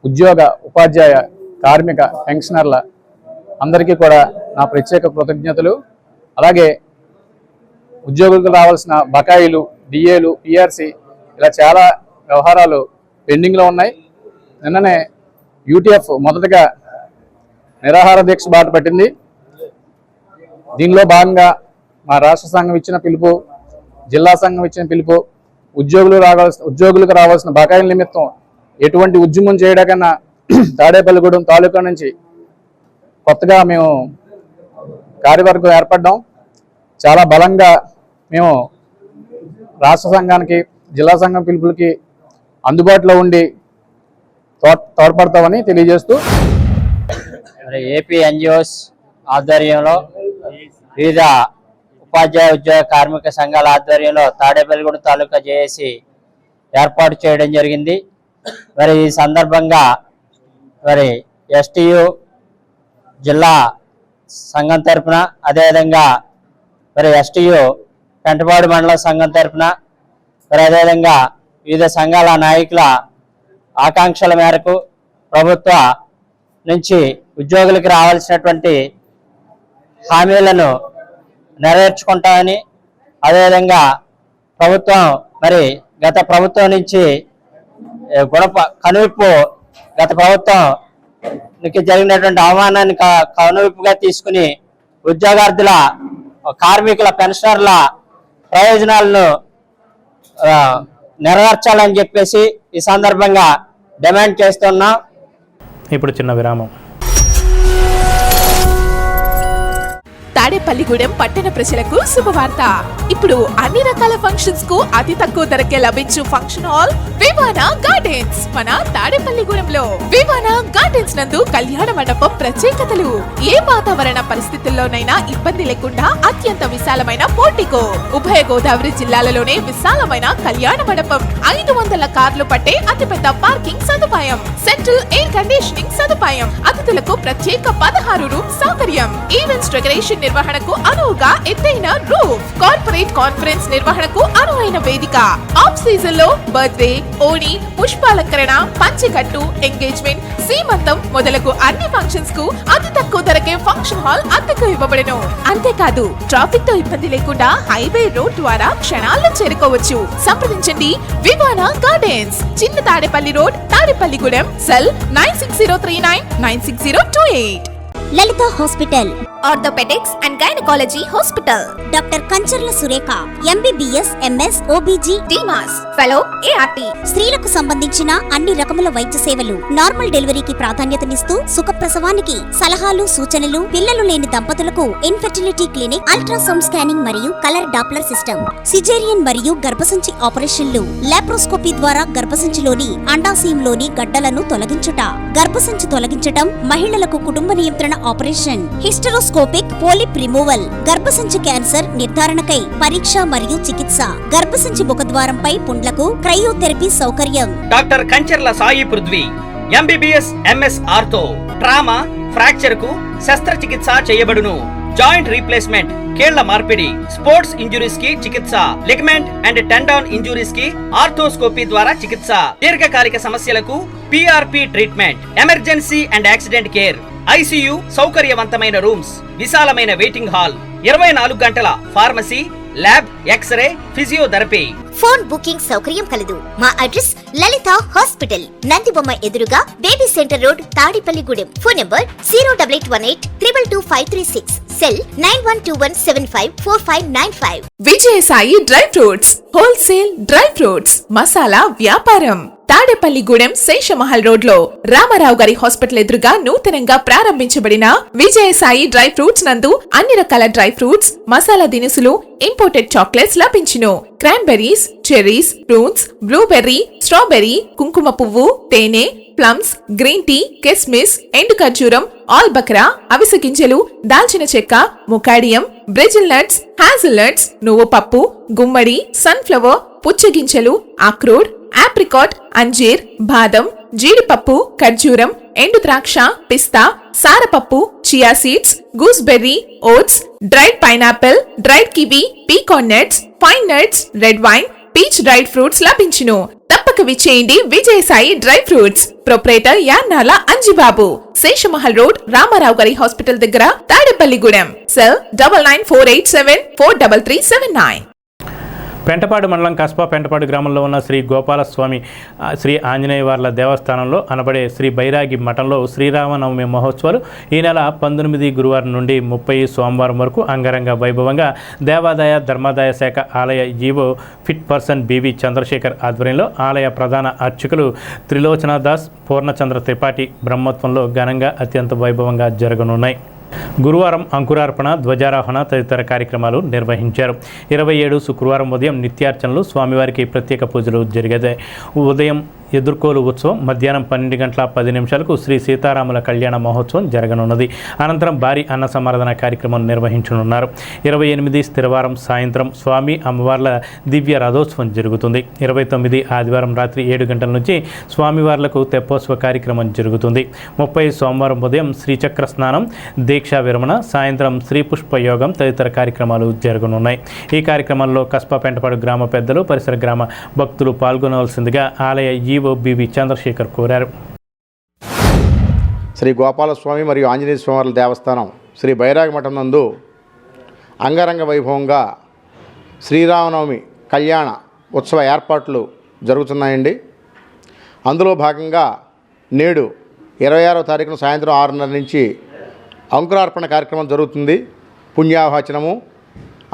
ఉద్యోగ, ఉపాధ్యాయ, కార్మిక, పెన్షనర్ల అందరికీ కూడా నా ప్రత్యేక కృతజ్ఞతలు. అలాగే ఉద్యోగులకు రావాల్సిన బకాయిలు, డిఏలు, పీఆర్సీ ఇలా చాలా వ్యవహారాలు పెండింగ్లో ఉన్నాయి. నిన్ననే యూటీఎఫ్ మొదటగా నిరాహార దీక్ష బాట పట్టింది. దీనిలో భాగంగా మా రాష్ట్ర సంఘం ఇచ్చిన పిలుపు, జిల్లా సంఘం ఇచ్చిన పిలుపు, ఉద్యోగులకు రావాల్సిన బకాయిల నిమిత్తం ఎటువంటి ఉద్యమం చేయడాకన్నా తాడేపల్లిగూడెం తాలూకా నుంచి కొత్తగా మేము కార్యవర్గం ఏర్పడ్డాం. చాలా బలంగా మేము రాష్ట్ర సంఘానికి, జిల్లా సంఘం పిలుపులకి అందుబాటులో ఉండి తోడ్పడతామని తెలియజేస్తూ మరి ఏపీ ఎన్జిఓస్ ఆధ్వర్యంలో వివిధ ఉపాధ్యాయ ఉద్యోగ కార్మిక సంఘాల ఆధ్వర్యంలో తాడేపల్లిగూడెం తాలూకా జేఏసీ ఏర్పాటు చేయడం జరిగింది. మరి ఈ సందర్భంగా మరి ఎస్టీయు జిల్లా సంఘం తరఫున, అదేవిధంగా మరి ఎస్టీయు పెంటపాడు మండల సంఘం తరఫున, మరి అదేవిధంగా వివిధ సంఘాల నాయకుల ఆకాంక్షల మేరకు ప్రభుత్వ నుంచి ఉద్యోగులకు రావాల్సినటువంటి హామీలను నెరవేర్చుకుంటామని, అదేవిధంగా ప్రభుత్వం మరి గత ప్రభుత్వం నుంచి కనువిప్పు గత ప్రభుత్వానికి జరిగినటువంటి అవమానాన్ని కనువిప్పుగా తీసుకుని ఉద్యోగార్థుల కార్మికుల పెన్షనర్ల ప్రయోజనాలను నెరవేర్చాలని చెప్పేసి ఈ సందర్భంగా డిమాండ్ చేస్తున్నాం. ఇప్పుడు చిన్న విరామం. తాడేపల్లిగూడెం పట్టణ ప్రజలకు శుభవార్త. ఇప్పుడు అన్ని రకాల ఫంక్షన్స్ కు అతి తక్కువ ధరకే లభించు ఫంక్షన్ హాల్ వివానా గార్డెన్స్ మన తాడేపల్లిగూడెంలో. వివానా గార్డెన్స్ నందు కళ్యాణ మండపం ప్రత్యేకతలు. ఏ వాతావరణ పరిస్థితుల్లోనైనా ఇబ్బంది లేకుండా అత్యంత విశాలమైన పోర్టికో, ఉభయ గోదావరి జిల్లాలలోనే విశాలమైన కళ్యాణ మండపం, 500 కార్లు పట్టే అతిపెద్ద పార్కింగ్ సదుపాయం, సెంట్రల్ ఎయిర్ కండిషనింగ్ సదుపాయం, అతిథులకు ప్రత్యేక 16 రూమ్ సౌకర్యం, ఈవెంట్స్ డెకరేషన్ నిర్వహణకు అనువుగా ఎత్తైన రూఫ్, కార్పొరేట్ కాన్ఫరెన్స్ నిర్వహణకు అనువైన వేదిక, ఆఫ్ సీజన్ లో బర్త్డే, ఓణి, పుష్పాలంకరణ, పంచకట్టు, ఎంగేజ్మెంట్, సీమంతం మొదలగు అన్ని ఫంక్షన్స్ కు అతి తక్కువ ధరకే ఫంక్షన్ హాల్ అద్దెకు ఇవ్వబడను. అంతేకాదు ట్రాఫిక్ తో ఇబ్బంది లేకుండా హైవే రోడ్ ద్వారా క్షణాల్లో చేరుకోవచ్చు. సంప్రదించండి వివానా గార్డెన్స్, చిన్న Tadepalli road, Tadepalligudem. Cell 9603996028. Lalitha hospital, orthopaedics and gynaecology hospital. Doctor Kancharla Surekha, MBBS, MS, OBG, డిమాస్ ఫెలో, ART. స్త్రీలకు సంబంధించిన అన్ని రకముల వైద్య సేవలు, నార్మల్ డెలివరీకి ప్రాధాన్యతనిస్తూ సుఖప్రసవానికి సలహాలు, సూచనలు, పిల్లలు లేని దంపతులకు ఇన్ఫెర్టిలిటీ క్లినిక్, అల్ట్రాసౌండ్ స్కానింగ్ మరియు కలర్ డాప్లర్ సిస్టమ్, సిజేరియన్ మరియు గర్భసంచి ఆపరేషన్లు, లాప్రోస్కోపీ ద్వారా గర్భసంచిలోని అండాశయంలోని గడ్డలను తొలగించుట, గర్భసంచి తొలగించటం, మహిళలకు కుటుంబ నియంత్రణ ఆపరేషన్, హిస్టరోస్కోపిక్ పోలిప్ రిమూవల్, గర్భసంచి క్యాన్సర్ నిర్ధారణకై పరీక్ష మరియు చికిత్స, గర్భసంచి ముఖద్వారంపై పుండ్లకు క్రయోథెరపీ సౌకర్యం. Doctor Kancharla Sai Prithvi, MBBS, MS ortho, trauma, fracture కు శస్త్రచికిత్స చేయబడును. జాయింట్ రీప్లేస్మెంట్, కీళ్ల మార్పిడి, స్పోర్ట్స్ ఇంజురీస్ కి చికిత్స, లిగమెంట్ అండ్ టెండాన్ ఇంజురీస్ కి ఆర్థోస్కోపీ ద్వారా చికిత్స, దీర్ఘకాలిక సమస్యలకు PRP treatment, emergency and accident care, ICU సౌకర్యవంతమైన రూమ్స్, విశాలమైన వెయిటింగ్ హాల్, 24 గంటల pharmacy, lab, x-ray, physiotherapy. Phone booking సౌకర్యం కలదు. మా అడ్రస్ లలిత హాస్పిటల్, నందిబొమ్మ ఎదురుగా, baby centre road, Tadepalligudem. Phone number 08818222536. Cell 9121754595. Vijayasai dry fruits, wholesale dry fruits మసాలా వ్యాపారం. తాడేపల్లిగూడెం శేషమహల్ రోడ్ లో రామారావు గారి హాస్పిటల్ ఎదురుగా నూతనంగా ప్రారంభించబడిన విజయసాయి డ్రై ఫ్రూట్స్ నందు అన్ని రకాల డ్రై ఫ్రూట్స్, మసాలా దినుసులు, ఇంపోర్టెడ్ చాక్లెట్స్ లభించును. Cranberries, cherries, fruits, blueberry, strawberry, కుంకుమ పువ్వు, తేనె, ప్లమ్స్, గ్రీన్ టీ, కిస్మిస్, ఎండు ఖర్జూరం, ఆల్ బక్రా, అవిసె గింజలు, దాల్చిన చెక్క, ముకాడియం, బ్రెజిల్ నట్స్, హ్యాజిల్ నట్స్, నువ్వు పప్పు, గుమ్మడి, సన్ఫ్లవర్, పుచ్చగింజలు, అక్రోడ్, ఆప్రికాట్, అంజీర్, బాదం, జీడిపప్పు, ఖర్జూరం, ఎండు ద్రాక్ష, పిస్తా, సారపప్పు, chia seeds, gooseberry, oats, dried pineapple, dried kiwi, pecan nuts, fine nuts, red wine, peach dried fruits లభించును. తప్పక విచ్చేయండి Vijayasai dry fruits. Proprietor Yannala Anjibabu, Seshamahal road, Ramarao గారి హాస్పిటల్ దగ్గర, తాడేపల్లిగూడెం. సెల్ 9948743379. పెంటపాడు మండలం కస్బా పెంటపాడు గ్రామంలో ఉన్న శ్రీ గోపాలస్వామి శ్రీ ఆంజనేయ వార్ల దేవస్థానంలో అనబడే శ్రీ బైరాగి మఠంలో శ్రీరామనవమి మహోత్సవాలు ఈ నెల 19 గురువారం నుండి 30 సోమవారం వరకు అంగరంగ వైభవంగా దేవాదాయ ధర్మాదాయ శాఖ ఆలయ EO fit person BV Chandrasekhar ఆధ్వర్యంలో ఆలయ ప్రధాన అర్చకులు త్రిలోచన దాస్, పూర్ణచంద్ర త్రిపాఠి బ్రహ్మోత్సవంలో ఘనంగా అత్యంత వైభవంగా జరగనున్నాయి. గురువారం అంకురార్పణ, ధ్వజారోహణ తదితర కార్యక్రమాలు నిర్వహించారు. 27 శుక్రవారం ఉదయం నిత్యార్చనలు, స్వామివారికి ప్రత్యేక పూజలు జరిగాయి. ఉదయం ఎదుర్కోలు ఉత్సవం, మధ్యాహ్నం 12 గంటల 10 నిమిషాలకు శ్రీ సీతారాముల కళ్యాణ మహోత్సవం జరగనున్నది. అనంతరం భారీ అన్న సమారాధన కార్యక్రమం నిర్వహించనున్నారు. 28 స్థిరవారం సాయంత్రం స్వామి అమ్మవార్ల దివ్య రథోత్సవం జరుగుతుంది. 29 ఆదివారం రాత్రి 7 గంటల నుంచి స్వామివార్లకు తెప్పోత్సవ కార్యక్రమం జరుగుతుంది. 30 సోమవారం ఉదయం శ్రీచక్ర స్నానం, దీక్షా విరమణ, సాయంత్రం శ్రీ పుష్ప యోగం తదితర కార్యక్రమాలు జరగనున్నాయి. ఈ కార్యక్రమంలో కస్బా పెంటపాడు గ్రామ పెద్దలు, పరిసర గ్రామ భక్తులు పాల్గొనవలసిందిగా ఆలయ ఈవో బివి చంద్రశేఖర్ కోరారు. శ్రీ గోపాలస్వామి మరియు ఆంజనేయ స్వామివార్ల దేవస్థానం శ్రీ బైరాగి మఠం నందు అంగరంగ వైభవంగా శ్రీరామనవమి కళ్యాణ ఉత్సవ ఏర్పాట్లు జరుగుతున్నాయండి. అందులో భాగంగా నేడు 26వ తారీఖున సాయంత్రం 6:30 నుంచి అంకురార్పణ కార్యక్రమం జరుగుతుంది. పుణ్యావాచనము,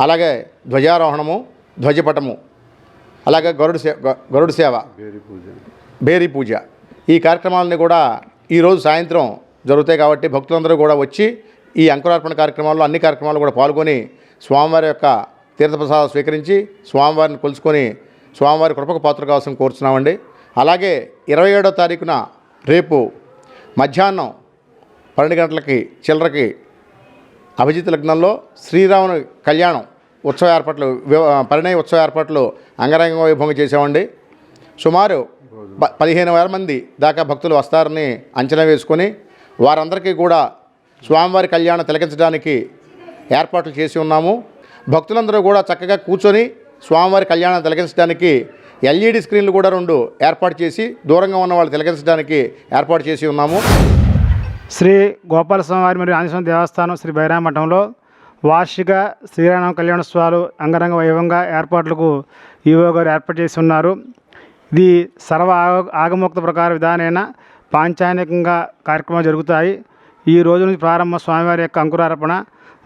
అలాగే ధ్వజారోహణము, ధ్వజపటము, అలాగే గరుడు సేవ, బేరీ పూజ, ఈ కార్యక్రమాలని కూడా ఈరోజు సాయంత్రం జరుగుతాయి. కాబట్టి భక్తులందరూ కూడా వచ్చి ఈ అంకురార్పణ కార్యక్రమాల్లో అన్ని కార్యక్రమాలు కూడా పాల్గొని స్వామివారి యొక్క తీర్థప్రసాదం స్వీకరించి స్వామివారిని కొలుసుకొని స్వామివారి కృపకు పాత్ర కావాల్సిన కోరుతున్నామండి. అలాగే 27వ తారీఖున రేపు మధ్యాహ్నం 12 గంటలకి చిల్లరకి అభిజిత్ లగ్నంలో శ్రీరాముని కళ్యాణం ఉత్సవ ఏర్పాట్లు, పరిణయ ఉత్సవ ఏర్పాట్లు అంగరంగ వైభవంగా చేసామండి. సుమారు 15,000 మంది దాకా భక్తులు వస్తారని అంచనా వేసుకొని వారందరికీ కూడా స్వామివారి కళ్యాణం తిలకించడానికి ఏర్పాట్లు చేసి ఉన్నాము. భక్తులందరూ కూడా చక్కగా కూర్చొని స్వామివారి కళ్యాణం తిలకించడానికి LED స్క్రీన్లు కూడా 2 ఏర్పాటు చేసి దూరంగా ఉన్న వాళ్ళు తిలకించడానికి ఏర్పాటు చేసి ఉన్నాము. శ్రీ గోపాలస్వామి వారి మరియు ఆంజనేయ స్వామి దేవస్థానం శ్రీ బైరాగి మఠంలో వార్షిక శ్రీరామ కళ్యాణోత్సవాలు అంగరంగ వైభవంగా ఏర్పాట్లకు ఈవో గారు ఏర్పాటు చేసి ఉన్నారు. ఇది సర్వ ఆగమోక్త ప్రకార విధానైన పాంచానికంగా కార్యక్రమాలు జరుగుతాయి. ఈ రోజు నుంచి ప్రారంభ స్వామివారి యొక్క అంకురార్పణ,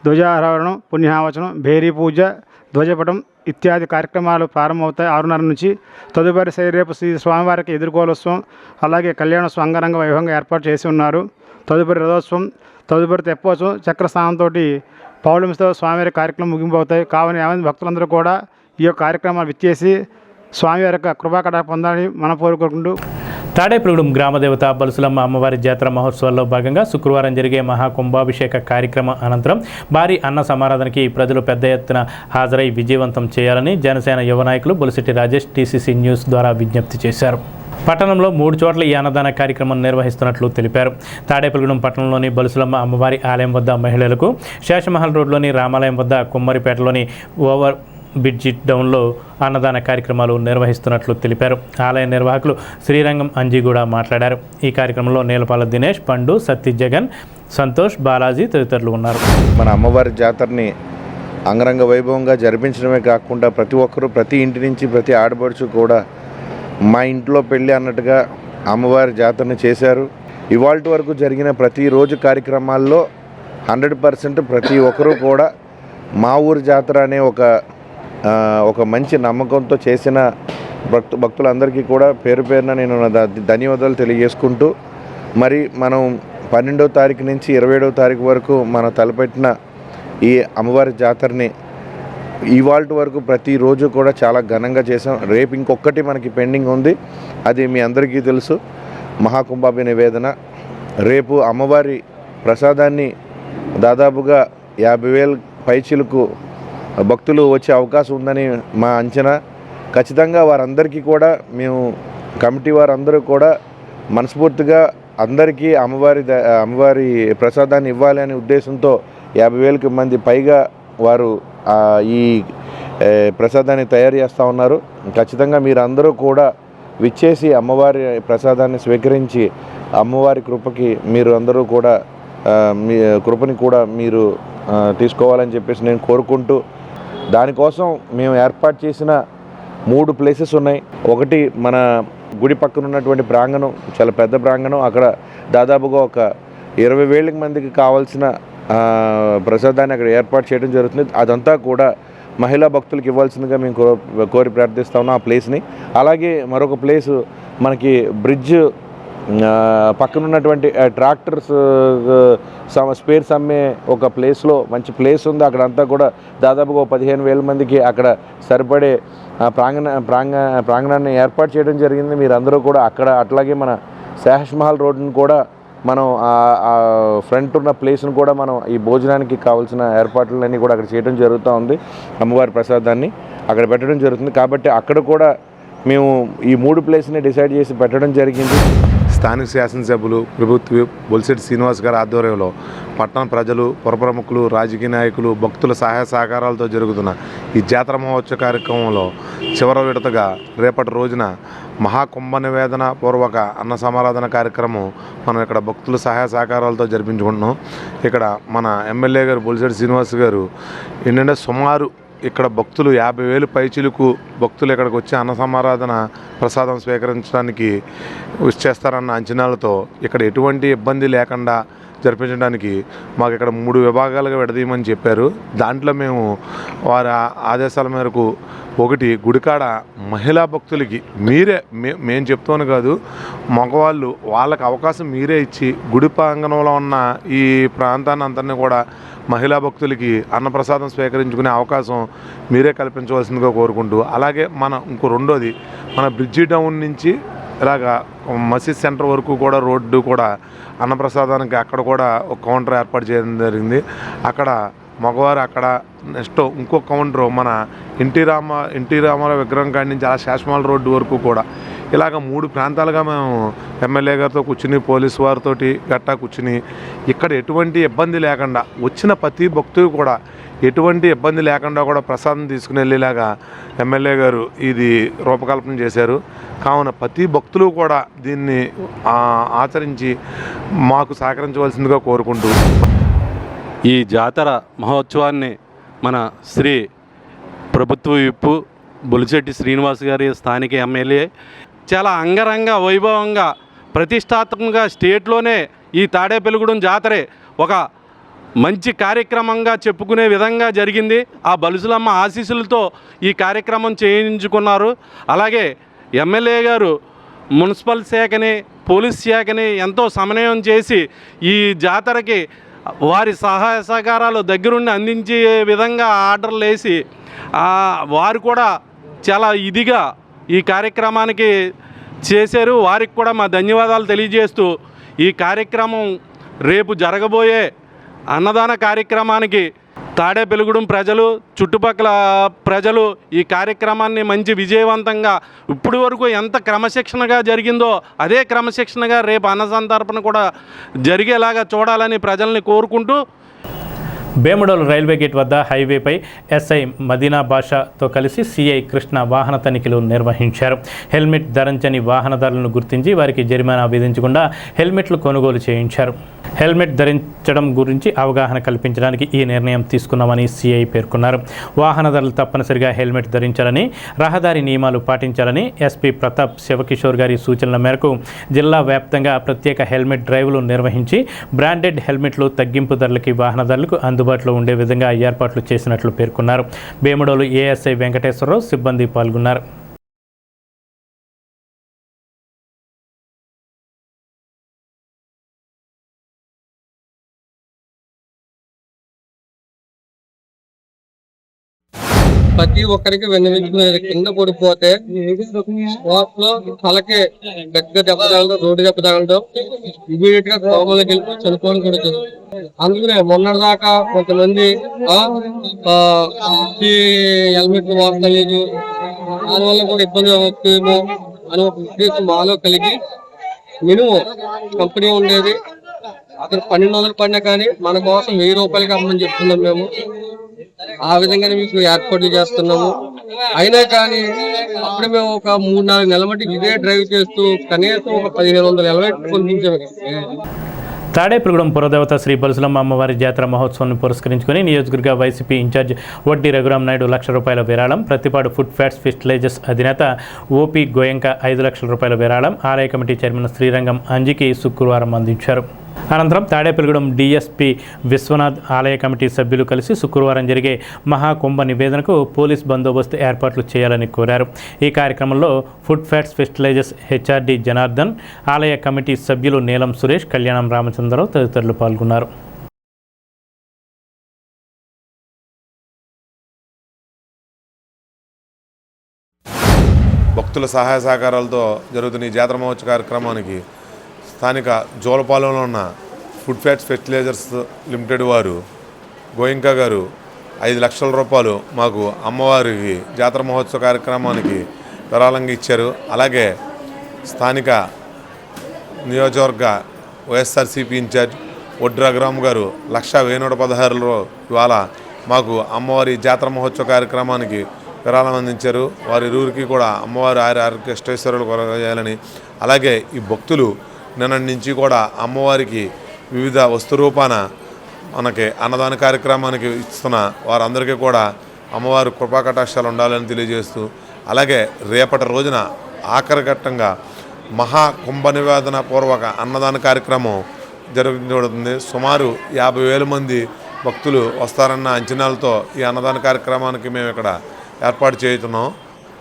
ధ్వజారోహణం, పుణ్యావచనం, భేరీ పూజ, ధ్వజపటం ఇత్యాది కార్యక్రమాలు ప్రారంభమవుతాయి 6:30 నుంచి. తదుపరి రేపు శ్రీ స్వామివారికి ఎదుర్కోలోత్సవం, అలాగే కళ్యాణోత్సవం అంగరంగ వైభవంగా ఏర్పాటు చేసి ఉన్నారు. తదుపరి రథోత్సవం, తదుపరి తెప్పోత్సవం, చక్రస్నానంతో పౌర్ణమితో స్వామివారి కార్యక్రమం ముగింపు అవుతాయి. కావున ఏమైనా భక్తులందరూ కూడా ఈ యొక్క కార్యక్రమాలు విచ్చేసి స్వామివారి యొక్క కృపాకట పొందాలని మనం కోరుకుంటూ తాడేపల్లిగూడెం గ్రామదేవత బలుసులమ్మ అమ్మవారి జాతర మహోత్సవాల్లో భాగంగా శుక్రవారం జరిగే మహాకుంభాభిషేక కార్యక్రమం అనంతరం భారీ అన్న సమారాధనకి ప్రజలు పెద్ద ఎత్తున హాజరై విజయవంతం చేయాలని జనసేన యువ నాయకులు బొలిశెట్టి రాజేష్ టీసీసీ న్యూస్ ద్వారా విజ్ఞప్తి చేశారు. పట్టణంలో 3 చోట్ల ఈ అన్నదాన కార్యక్రమం నిర్వహిస్తున్నట్లు తెలిపారు. తాడేపల్లిగూడెం పట్టణంలోని బలుసులమ్మ అమ్మవారి ఆలయం వద్ద మహిళలకు, శేషమహల్ రోడ్లోని రామాలయం వద్ద, కుమ్మరిపేటలోని ఓవర్ బ్రిడ్జి డౌన్లో అన్నదాన కార్యక్రమాలు నిర్వహిస్తున్నట్లు తెలిపారు. ఆలయ నిర్వాహకులు శ్రీరంగం అంజీగూడ మాట్లాడారు. ఈ కార్యక్రమంలో నేలపాల దినేష్, పండు, సత్తి, జగన్, సంతోష్, బాలాజీ తదితరులు ఉన్నారు. మన అమ్మవారి జాతరని అంగరంగ వైభవంగా జరిపించడమే కాకుండా ప్రతి ఒక్కరూ, ప్రతి ఇంటి నుంచి ప్రతి ఆడపడుచు కూడా మా ఇంట్లో పెళ్ళి అన్నట్టుగా అమ్మవారి జాతరని చేశారు. ఇవాల్టి వరకు జరిగిన ప్రతిరోజు కార్యక్రమాల్లో 100% ప్రతి ఒక్కరూ కూడా మా ఊరి జాతర అనే ఒక మంచి నమ్మకంతో చేసిన భక్తులందరికీ కూడా పేరు పేరున నేను ధన్యవాదాలు తెలియజేసుకుంటూ, మరి మనం 12వ తారీఖు నుంచి 27వ తారీఖు వరకు మనం తలపెట్టిన ఈ అమ్మవారి జాతరని ఇవాల్టి వరకు ప్రతిరోజు కూడా చాలా ఘనంగా చేసాం. రేపు ఇంకొకటి మనకి పెండింగ్ ఉంది, అది మీ అందరికీ తెలుసు, మహాకుంభాభి నివేదన. రేపు అమ్మవారి ప్రసాదాన్ని దాదాపుగా 50,000 పైచిలకు భక్తులు వచ్చే అవకాశం ఉందని మా అంచనా. ఖచ్చితంగా వారందరికీ కూడా మేము కమిటీ వారందరూ కూడా మనస్ఫూర్తిగా అందరికీ అమ్మవారి ప్రసాదాన్ని ఇవ్వాలి అనే ఉద్దేశంతో 50,000 మంది పైగా వారు ఈ ప్రసాదాన్ని తయారు చేస్తూ ఉన్నారు. ఖచ్చితంగా మీరందరూ కూడా విచ్చేసి అమ్మవారి ప్రసాదాన్ని స్వీకరించి అమ్మవారి కృపకి మీరు అందరూ కూడా మీ కృపని కూడా మీరు తీసుకోవాలని చెప్పేసి నేను కోరుకుంటూ, దానికోసం మేము ఏర్పాటు చేసిన 3 ప్లేసెస్ ఉన్నాయి. ఒకటి మన గుడి పక్కన ఉన్నటువంటి ప్రాంగణం, చాలా పెద్ద ప్రాంగణం. అక్కడ దాదాపుగా ఒక 20,000 మందికి కావాల్సిన ప్రసాదాన్ని అక్కడ ఏర్పాటు చేయడం జరుగుతుంది. అదంతా కూడా మహిళా భక్తులకు ఇవ్వాల్సిందిగా మేము కోరి ప్రార్థిస్తా ఉన్నాం ఆ ప్లేస్ని. అలాగే మరొక ప్లేసు మనకి బ్రిడ్జ్ పక్కన ఉన్నటువంటి ట్రాక్టర్స్ స్పేర్స్ అమ్మే ఒక ప్లేస్లో మంచి ప్లేస్ ఉంది. అక్కడంతా కూడా దాదాపుగా 15,000 మందికి అక్కడ సరిపడే ప్రాంగణాన్ని ఏర్పాటు చేయడం జరిగింది. మీరందరూ కూడా అక్కడ అట్లాగే మన శాహస్ మహల్ రోడ్డును కూడా మనం ఫ్రంట్ ఉన్న ప్లేస్ను కూడా మనం ఈ భోజనానికి కావాల్సిన ఏర్పాట్లన్నీ కూడా అక్కడ చేయడం జరుగుతూ ఉంది. అమ్మవారి ప్రసాదాన్ని అక్కడ పెట్టడం జరుగుతుంది. కాబట్టి అక్కడ కూడా మేము ఈ 3 ప్లేస్ని డిసైడ్ చేసి పెట్టడం జరిగింది. స్థానిక శాసనసభ్యులు ప్రభుత్వ బొలిశెట్టి శ్రీనివాస్ గారి ఆధ్వర్యంలో పట్టణ ప్రజలు, పురప్రముఖులు, రాజకీయ నాయకులు, భక్తుల సహాయ సహకారాలతో జరుగుతున్న ఈ జాతర మహోత్సవ కార్యక్రమంలో చివరి విడతగా రేపటి రోజున మహాకుంభ నివేదన పూర్వక అన్న సమారాధన కార్యక్రమం మనం ఇక్కడ భక్తుల సహాయ సహకారాలతో జరిపించుకుంటున్నాం. ఇక్కడ మన ఎమ్మెల్యే గారు బొలిశెట్టి శ్రీనివాస్ గారు ఏంటంటే సుమారు ఇక్కడ భక్తులు 50,000 పైచిలకు భక్తులు ఇక్కడికి వచ్చి అన్న సమారాధన ప్రసాదం స్వీకరించడానికి వచ్చేస్తారన్న అంచనాలతో ఇక్కడ ఎటువంటి ఇబ్బంది లేకుండా జరిపించడానికి మాకు ఇక్కడ 3 విభాగాలుగా విడదీయమని చెప్పారు. దాంట్లో మేము వారి ఆదేశాల మేరకు ఒకటి గుడికాడ మహిళా భక్తులకి మేము చెప్తాను కాదు, మగవాళ్ళు వాళ్ళకి అవకాశం మీరే ఇచ్చి గుడి ప్రాంగణంలో ఉన్న ఈ ప్రాంతాన్ని అంతని కూడా మహిళా భక్తులకి అన్నప్రసాదం స్వీకరించుకునే అవకాశం మీరే కల్పించవలసిందిగా కోరుకుంటూ, అలాగే ఇంకో రెండోది మన బ్రిడ్జి టౌన్ నుంచి ఇలాగా మసీద్ సెంటర్ వరకు కూడా రోడ్డు కూడా అన్నప్రసాదానికి అక్కడ కూడా ఒక కౌంటర్ ఏర్పాటు చేయడం జరిగింది. అక్కడ మగవారు అక్కడ నెక్స్ట్ ఇంకో కౌంటర్ మన ఎన్టీ రామారావు విగ్రహం కాడి నుంచి అలా శాశ్మాల రోడ్డు వరకు కూడా ఇలాగ 3 ప్రాంతాలుగా మేము ఎమ్మెల్యే గారితో కూర్చుని పోలీసు వారితోటి గట్టా కూర్చుని ఇక్కడ ఎటువంటి ఇబ్బంది లేకుండా వచ్చిన ప్రతి భక్తులు కూడా ఎటువంటి ఇబ్బంది లేకుండా కూడా ప్రసాదం తీసుకుని వెళ్ళేలాగా ఎమ్మెల్యే గారు ఇది రూపకల్పన చేశారు. కావున ప్రతి భక్తులు కూడా దీన్ని ఆచరించి మాకు సహకరించవలసిందిగా కోరుకుంటూ ఈ జాతర మహోత్సవాన్ని మన శ్రీ ప్రభుత్వ విప్పు బొలిశెట్టి శ్రీనివాస్ గారి స్థానిక ఎమ్మెల్యే చాలా అంగరంగ వైభవంగా ప్రతిష్టాత్మకంగా స్టేట్లోనే ఈ తాడేపల్లిగూడెం జాతరే ఒక మంచి కార్యక్రమంగా చెప్పుకునే విధంగా జరిగింది. ఆ బలుసులమ్మ ఆశీస్సులతో ఈ కార్యక్రమం చేయించుకున్నారు. అలాగే ఎమ్మెల్యే గారు మున్సిపల్ శాఖని, పోలీస్ శాఖని ఎంతో సమన్వయం చేసి ఈ జాతరకి వారి సహాయ సహకారాలు దగ్గరుండి అందించే విధంగా ఆర్డర్లు వేసి వారు కూడా చాలా ఇదిగా ఈ కార్యక్రమానికి చేశారు. వారికి కూడా మా ధన్యవాదాలు తెలియజేస్తూ ఈ కార్యక్రమం రేపు జరగబోయే అన్నదాన కార్యక్రమానికి తాడేపల్లిగూడెం ప్రజలు, చుట్టుపక్కల ప్రజలు ఈ కార్యక్రమాన్ని మంచి విజయవంతంగా ఇప్పటి వరకు ఎంత క్రమశిక్షణగా జరిగిందో అదే క్రమశిక్షణగా రేపు అన్న సంతర్పణ కూడా జరిగేలాగా చూడాలని ప్రజల్ని కోరుకుంటూ బేముడోలు రైల్వే గేట్ వద్ద హైవేపై ఎస్ఐ మదీనా బాషాతో కలిసి సిఐ కృష్ణ వాహన తనిఖీలు నిర్వహించారు. హెల్మెట్ ధరించని వాహనదారులను గుర్తించి వారికి జరిమానా విధించకుండా హెల్మెట్లు కొనుగోలు చేయించారు. హెల్మెట్ ధరించడం గురించి అవగాహన కల్పించడానికి ఈ నిర్ణయం తీసుకున్నామని సిఐ పేర్కొన్నారు. వాహనదారులు తప్పనిసరిగా హెల్మెట్ ధరించాలని, రహదారి నియమాలు పాటించాలని ఎస్పీ ప్రతాప్ శివకిషోర్ గారి సూచనల మేరకు జిల్లా వ్యాప్తంగా ప్రత్యేక హెల్మెట్ డ్రైవ్లు నిర్వహించి బ్రాండెడ్ హెల్మెట్లు తగ్గింపు ధరలకి వాహనదారులకు అందుబాటులో ఉండే విధంగా ఏర్పాట్లు చేసినట్లు పేర్కొన్నారు. బేముడోలు ఏఎస్ఐ వెంకటేశ్వరరావు సిబ్బంది పాల్గొన్నారు. ప్రతి ఒక్కరికి విన్నవించుకునేది కింద పడిపోతే వాటిలో తలకి పెద్ద దెబ్బ తగలడం, రోడ్డు దెబ్బ తగలడం, ఇమీడియట్ గా కోమలోకి వెళ్ళి చనిపోవడం కూడా జరుగుతుంది. అందుకనే మొన్నటిదాకా కొంతమంది హెల్మెట్ వాడతలేదు, దానివల్ల కూడా ఇబ్బంది అవుతుందేమో అని ఒక ఉద్దేశం మాలో కలిగి మినిమం కంపెనీ ఉండేది అతను 1200 పడినా కానీ మన కోసం 1000 రూపాయలకి అమ్మని చెప్తున్నాం. మేము ఆ విధంగానే మీకు ఏర్పాట్లు చేస్తున్నాము. అయినా కానీ అప్పుడు మేము ఒక 3-4 నెలల మట్టి ఇదే డ్రైవ్ చేస్తూ కనీసం ఒక 1500 హెల్మెట్ పొందించాము. తాడేపల్లిగూడెం పురదేవత శ్రీ బలుసులమ్మ అమ్మవారి జాతర మహోత్సవాన్ని పురస్కరించుకుని నియోజకవర్గ వైసీపీ ఇన్ఛార్జ్ వడ్డీ రఘురాం నాయుడు ₹1,00,000 విరాళం, ప్రతిపాడు ఫుడ్ ఫ్యాట్స్ ఫెస్టిలైజర్స్ అధినేత ఓపీ గోయంక ₹5,00,000 విరాళం ఆలయ కమిటీ చైర్మన్ శ్రీరంగం అంజికి శుక్రవారం అందించారు. అనంతరం తాడేపల్లిగూడెం డీఎస్పీ విశ్వనాథ్ ఆలయ కమిటీ సభ్యులు కలిసి శుక్రవారం జరిగే మహాకుంభ నివేదనకు పోలీస్ బందోబస్తు ఏర్పాట్లు చేయాలని కోరారు. ఈ కార్యక్రమంలో food fats fertilisers HRD Janardhan, ఆలయ కమిటీ సభ్యులు నీలం సురేష్, కళ్యాణం రామచంద్రరావు తదితరులు పాల్గొన్నారు. భక్తుల సహాయ సహకారాలతో జరుగుతున్న ఈ జాతర మహోత్సవ కార్యక్రమానికి స్థానిక జోలపాలెంలో ఉన్న ఫుడ్ ఫ్యాట్స్ ఫెర్టిలైజర్స్ లిమిటెడ్ వారు గోయింకా గారు 5 లక్షల రూపాయలు మాకు అమ్మవారికి జాతర మహోత్సవ కార్యక్రమానికి విరాళంగా ఇచ్చారు. అలాగే స్థానిక నియోజకవర్గ వైఎస్ఆర్సీపీ ఇన్ఛార్జ్ ఒడ్డు రఘురామ్ గారు 1,1116 ఇవాళ మాకు అమ్మవారి జాతర మహోత్సవ కార్యక్రమానికి విరాళం అందించారు. వారి ఇరువురికి కూడా అమ్మవారి ఆరోగ్యశ్రేశ్వరులు కొరగాలని, అలాగే ఈ భక్తులు నిన్న నుంచి కూడా అమ్మవారికి వివిధ వస్తు రూపాన మనకి అన్నదాన కార్యక్రమానికి ఇస్తున్న వారందరికీ కూడా అమ్మవారి కృపాకటాక్షాలు ఉండాలని తెలియజేస్తూ, అలాగే రేపటి రోజున ఆఖరిఘట్టంగా మహాకుంభ నివేదన పూర్వక అన్నదాన కార్యక్రమం జరుగుతుంది. సుమారు 50,000 మంది భక్తులు వస్తారన్న అంచనాలతో ఈ అన్నదాన కార్యక్రమానికి మేము ఇక్కడ ఏర్పాటు చేస్తున్నాం.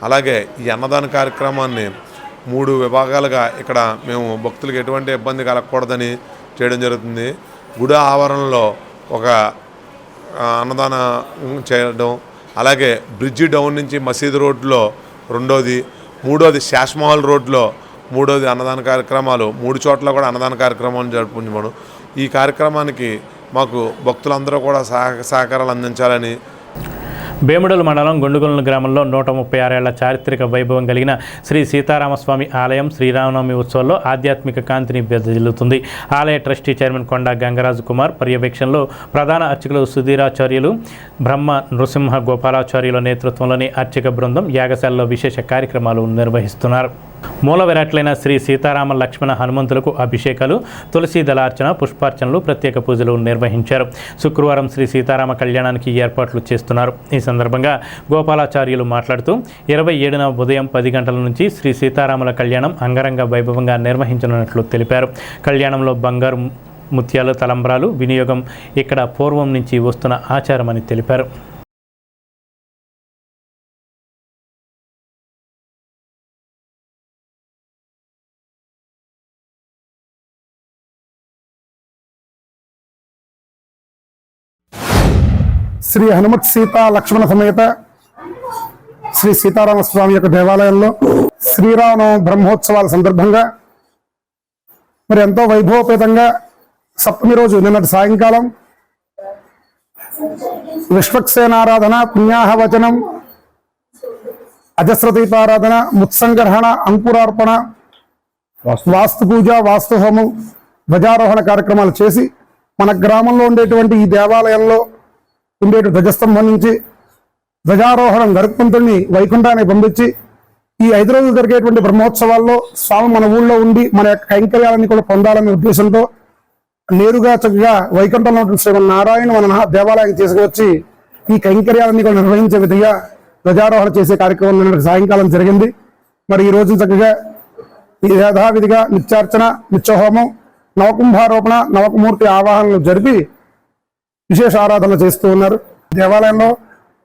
అలాగే ఈ అన్నదాన కార్యక్రమాన్ని 3 విభాగాలుగా ఇక్కడ మేము భక్తులకు ఎటువంటి ఇబ్బంది కలగకూడదని చేయడం జరుగుతుంది. గుడి ఆవరణలో ఒక అన్నదానం చేయడం, అలాగే బ్రిడ్జి డౌన్ నుంచి మసీదు రోడ్లో రెండోది, మూడోది శాస్మహల్ రోడ్లో మూడోది అన్నదాన కార్యక్రమాలు 3 చోట్ల కూడా అన్నదాన కార్యక్రమాలు జరుపుకుంటున్నాం. ఈ కార్యక్రమానికి మాకు భక్తులందరూ కూడా సహకారాలు అందించాలని. బేముడల మండలం గుండుగొలను గ్రామంలో 136 ఏళ్ల చారిత్రక వైభవం కలిగిన శ్రీ సీతారామస్వామి ఆలయం శ్రీరామనవమి ఉత్సవాల్లో ఆధ్యాత్మిక కాంతిని వెదజల్లుతుంది. ఆలయ ట్రస్టీ చైర్మన్ కొండా గంగరాజు కుమార్ పర్యవేక్షణలో ప్రధాన అర్చకులు సుధీరాచార్యులు, బ్రహ్మ నృసింహ గోపాలాచార్యుల నేతృత్వంలోని అర్చక బృందం యాగశాలలో విశేష కార్యక్రమాలు నిర్వహిస్తున్నారు. మూల విరాట్లైన శ్రీ సీతారామ లక్ష్మణ హనుమంతులకు అభిషేకాలు, తులసి దళార్చన, పుష్పార్చనలు, ప్రత్యేక పూజలు నిర్వహించారు. శుక్రవారం శ్రీ సీతారామ కళ్యాణానికి ఏర్పాట్లు చేస్తున్నారు. ఈ సందర్భంగా గోపాలాచార్యులు మాట్లాడుతూ 27న ఉదయం 10 గంటల నుంచి శ్రీ సీతారాముల కళ్యాణం అంగరంగ వైభవంగా నిర్వహించనున్నట్లు తెలిపారు. కళ్యాణంలో బంగారు ముత్యాలు, తలంబ్రాలు వినియోగం ఇక్కడ పూర్వం నుంచి వస్తున్న ఆచారమని తెలిపారు. శ్రీ హనుమత్ సీతా లక్ష్మణ సమేత శ్రీ సీతారామస్వామి యొక్క దేవాలయంలో శ్రీరామనవమి బ్రహ్మోత్సవాల సందర్భంగా మరి ఎంతో వైభవపేతంగా సప్తమి రోజు నిన్నటి సాయంకాలం విశ్వక్సేనారాధన, పుణ్యాహవచనం, అజస్రదీపారాధన, ముత్సంగ్రహణ, అంకురార్పణ, వాస్తు పూజ, వాస్తు హోమం, ధ్వజారోహణ కార్యక్రమాలు చేసి మన గ్రామంలో ఉండేటువంటి ఈ దేవాలయంలో ఉండే ధ్వజస్తంభం నుంచి ధ్వజారోహణం గరుత్మంతుడిని వైకుంఠానికి పంపించి ఈ 5 రోజులు జరిగేటువంటి బ్రహ్మోత్సవాల్లో స్వామి మన ఊళ్ళో ఉండి మన యొక్క కైంకర్యాలన్నీ కూడా పొందాలనే ఉద్దేశంతో నేరుగా చక్కగా వైకుంఠంలో ఉన్న శ్రీమన్నారాయణ మన దేవాలయానికి తీసుకువచ్చి ఈ కైంకర్యాలన్నీ కూడా నిర్వహించే విధంగా ధ్వజారోహణ చేసే కార్యక్రమం నిన్న సాయంకాలం జరిగింది. మరి ఈ రోజు చక్కగా ఈ యథావిధిగా నిత్యార్చన, నిత్యహోమం, నవకుంభారోపణ, నవకమూర్తి ఆవాహనలు జరిపి విశేష ఆరాధన చేస్తూ ఉన్నారు. దేవాలయంలో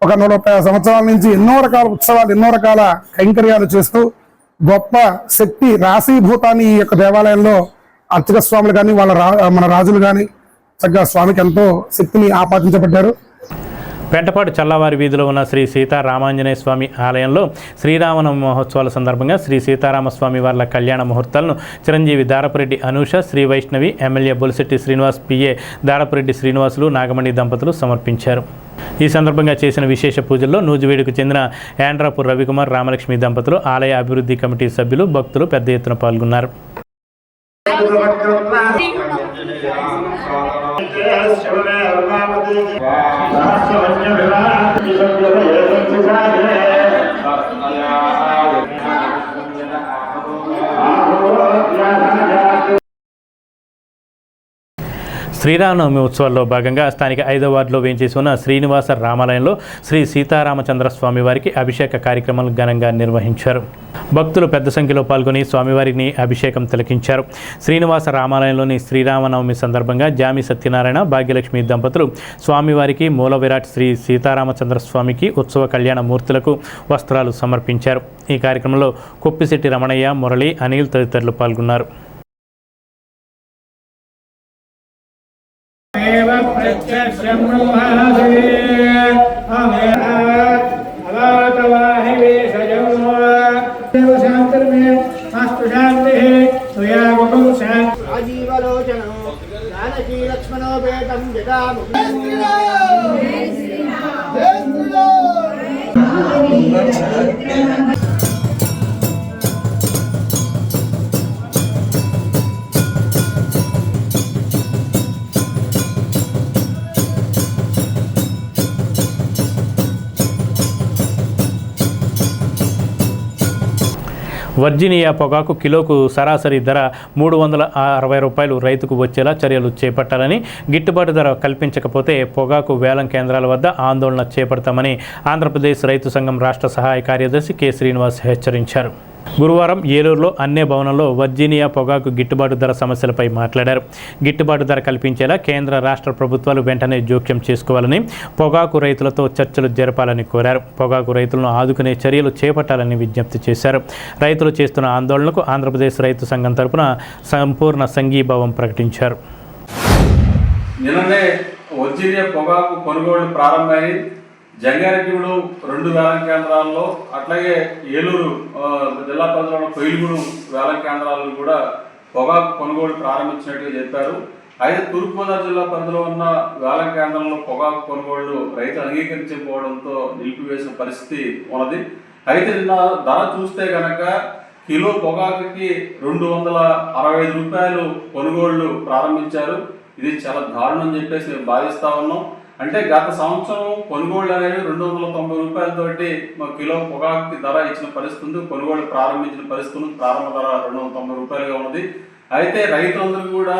ఒక 150 సంవత్సరాల నుంచి ఎన్నో రకాల ఉత్సవాలు, ఎన్నో రకాల కైంకర్యాలు చేస్తూ గొప్ప శక్తి రాశీభూతాన్ని ఈ యొక్క దేవాలయంలో అర్చక స్వాములు కానీ మన రాజులు కానీ చక్కగా స్వామికి ఎంతో శక్తిని ఆపాదించబడ్డారు. పెంటపాడు చల్లవారి వీధిలో ఉన్న శ్రీ సీతారామాంజనేయ స్వామి ఆలయంలో శ్రీరామనవమి మహోత్సవాల సందర్భంగా శ్రీ సీతారామస్వామి వార్ల కళ్యాణ ముహూర్తాలను చిరంజీవి దారపురెడ్డి అనూష, శ్రీ వైష్ణవి, ఎమ్మెల్యే బొలిశెట్టి శ్రీనివాస్, పిఏ దారపురెడ్డి శ్రీనివాసులు, నాగమణి దంపతులు సమర్పించారు. ఈ సందర్భంగా చేసిన విశేష పూజల్లో నూజివీడుకు చెందిన యాండ్రాపూర్ రవికుమార్, రామలక్ష్మి దంపతులు, ఆలయ అభివృద్ధి కమిటీ సభ్యులు, భక్తులు పెద్ద ఎత్తున పాల్గొన్నారు. శ్రీరామనవమి ఉత్సవాల్లో భాగంగా స్థానిక 5వ వార్డులో వేంచేసి ఉన్న శ్రీనివాస రామాలయంలో శ్రీ సీతారామచంద్ర స్వామివారికి అభిషేక కార్యక్రమాలు ఘనంగా నిర్వహించారు. భక్తులు పెద్ద సంఖ్యలో పాల్గొని స్వామివారిని అభిషేకం తిలకించారు. శ్రీనివాస రామాలయంలోని శ్రీరామనవమి సందర్భంగా జామి సత్యనారాయణ, భాగ్యలక్ష్మి దంపతులు స్వామివారికి మూల విరాట్ శ్రీ సీతారామచంద్ర స్వామికి ఉత్సవ కళ్యాణ మూర్తులకు వస్త్రాలు సమర్పించారు. ఈ కార్యక్రమంలో కొప్పిశెట్టి రమణయ్య, మురళి, అనిల్ తదితరులు పాల్గొన్నారు. వర్జీనియా పొగాకు కిలోకు సరాసరి ధర 360 రూపాయలు రైతుకు వచ్చేలా చర్యలు చేపట్టాలని, గిట్టుబాటు ధర కల్పించకపోతే పొగాకు వేలం కేంద్రాల వద్ద ఆందోళన చేపడతామని ఆంధ్రప్రదేశ్ రైతు సంఘం రాష్ట్ర సహాయ కార్యదర్శి కె శ్రీనివాస్ హెచ్చరించారు. గురువారం ఏలూరులో అన్నే భవనంలో వర్జీనియా పొగాకు గిట్టుబాటు ధర సమస్యలపై మాట్లాడారు. గిట్టుబాటు ధర కల్పించేలా కేంద్ర రాష్ట్ర ప్రభుత్వాలు వెంటనే జోక్యం చేసుకోవాలని, పొగాకు రైతులతో చర్చలు జరపాలని కోరారు. పొగాకు రైతులను ఆదుకునే చర్యలు చేపట్టాలని విజ్ఞప్తి చేశారు. రైతులు చేస్తున్న ఆందోళనకు ఆంధ్రప్రదేశ్ రైతు సంఘం తరపున సంపూర్ణ సంఘీభావం ప్రకటించారు. నిన్ననే వర్జీనియా పొగాకు కొనుగోళ్లు ప్రారంభమై జంగారెడ్డిగూడెం 2 వేలం కేంద్రాల్లో, అట్లాగే ఏలూరు జిల్లా పరిధిలో కొయిలుగూడెం వేలం కేంద్రాల్లో కూడా పొగాకు కొనుగోలు ప్రారంభించినట్టుగా చెప్పారు. అయితే తూర్పుగోదావరి జిల్లా పరిధిలో ఉన్న వేలం కేంద్రంలో పొగాకు కొనుగోళ్లు రైతులు అంగీకరించకపోవడంతో నిలిపివేసిన పరిస్థితి ఉన్నది. అయితే నిన్న ధర చూస్తే కనుక కిలో పొగాకుకి 265 రూపాయలు కొనుగోళ్లు ప్రారంభించారు. ఇది చాలా దారుణం అని చెప్పేసి మేము భావిస్తా ఉన్నాం. అంటే గత సంవత్సరం కొనుగోళ్లు అనేవి 290 రూపాయలతోటి కిలో పొగాకు ధర ఇచ్చిన పరిస్థితి ఉంది. కొనుగోళ్లు ప్రారంభించిన పరిస్థితి ఉంది. ప్రారంభ ధర 290 రూపాయలుగా ఉన్నది. అయితే రైతులందరూ కూడా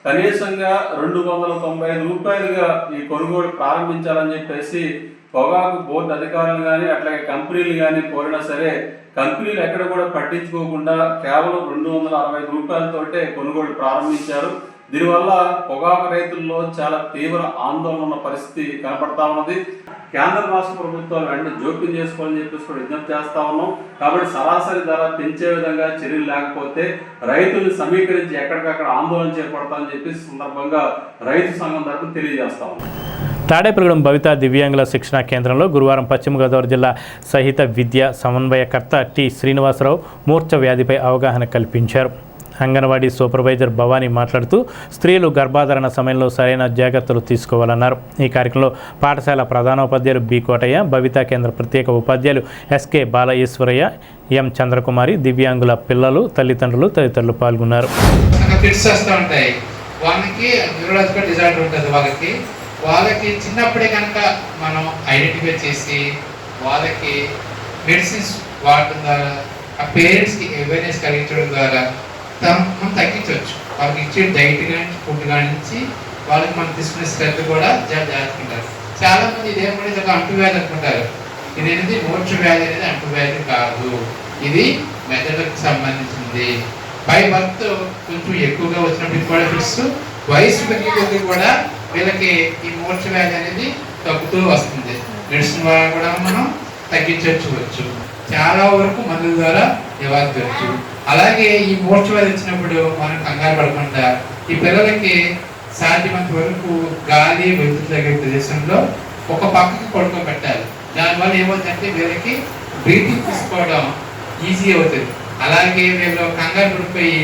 కనీసంగా 295 రూపాయలుగా ఈ కొనుగోలు ప్రారంభించాలని చెప్పేసి పొగాకు బోర్డు అధికారులు కానీ అట్లాగే కంపెనీలు కానీ కోరినా సరే కంపెనీలు ఎక్కడ కూడా పట్టించుకోకుండా కేవలం 265 రూపాయలతోటే కొనుగోలు ప్రారంభించారు. దీనివల్ల పొగాకు రైతుల్లో చాలా తీవ్ర ఆందోళన ఉన్న పరిస్థితి కనపడతా ఉన్నది. కేంద్ర రాష్ట్ర ప్రభుత్వాలు వెంటనే జోక్యం చేసుకోవాలని చెప్పేసి కూడా విజ్ఞప్తి చేస్తా ఉన్నాం. కాబట్టి సరాసరి ధర పెంచే విధంగా చర్యలు లేకపోతే రైతులు సమీకరించి ఎక్కడికక్కడ ఆందోళన చేపడతామని చెప్పేసి సందర్భంగా రైతు సంఘం తరఫున తెలియజేస్తా ఉన్నాం. తాడేపల్లిగూడెం భవిత దివ్యాంగుల శిక్షణా కేంద్రంలో గురువారం పశ్చిమ గోదావరి జిల్లా సహిత విద్యా సమన్వయకర్త టి శ్రీనివాసరావు మూర్ఛ వ్యాధిపై అవగాహన కల్పించారు. అంగన్వాడీ సూపర్వైజర్ భవానీ మాట్లాడుతూ స్త్రీలు గర్భాధారణ సమయంలో సరైన జాగ్రత్తలు తీసుకోవాలన్నారు. ఈ కార్యక్రమంలో పాఠశాల ప్రధానోపాధ్యాయులు బి కోటయ్య, భవితా కేంద్ర ప్రత్యేక ఉపాధ్యాయులు ఎస్కే బాలయేశ్వరయ్య, ఎం చంద్రకుమారి, దివ్యాంగుల పిల్లలు, తల్లిదండ్రులు తదితరులు పాల్గొన్నారు. వాళ్ళకి చిన్నప్పుడే కనుక మనం ఐడెంటిఫై చేసి వాళ్ళకి మెడిసిన్స్ వాడటం ద్వారా, ఆ పేరెంట్స్కి అవేర్నెస్ కలిగించడం ద్వారా మనం తగ్గించవచ్చు. వాళ్ళకి ఇచ్చే డైట్ కానీ ఫుడ్ కానీ నుంచి వాళ్ళకి మనం తీసుకునే శ్రద్ధ కూడా జాగ్రత్తకుంటారు. చాలా మంది ఇదేమో ఒక అంటువ్యాధి అనుకుంటారు. ఇదేంటి మూర్ఛ వ్యాధి అనేది అంటువ్యాధి కాదు, ఇది మెదడుకు సంబంధించింది. బై బర్త్ కొంచెం ఎక్కువగా వచ్చినప్పుడు కూడా ఫిక్స్, వయసు పెరిగే కూడా వీళ్ళకి ఈ మూర్ఛ వ్యాధి అనేది తగ్గుతూ వస్తుంది. మెడిసిన్ ద్వారా కూడా మనం తగ్గించవచ్చు. చాలా వరకు మందుల ద్వారా నివారించవచ్చు. అలాగే ఈ మూర్ఛ వ్యాధి వచ్చినప్పుడు మనం కంగారు పడకుండా ఈ పిల్లలకి సాధ్యమంత వరకు గాలి వెలుతురు తగ్గే ప్రదేశంలో ఒక పక్కకి పడుకోబెట్టాలి. దానివల్ల ఏమవుతుందంటే వీళ్ళకి బ్రీతింగ్ తీసుకోవడం ఈజీ అవుతుంది. అలాగే వీళ్ళు కంగారు పడిపోయి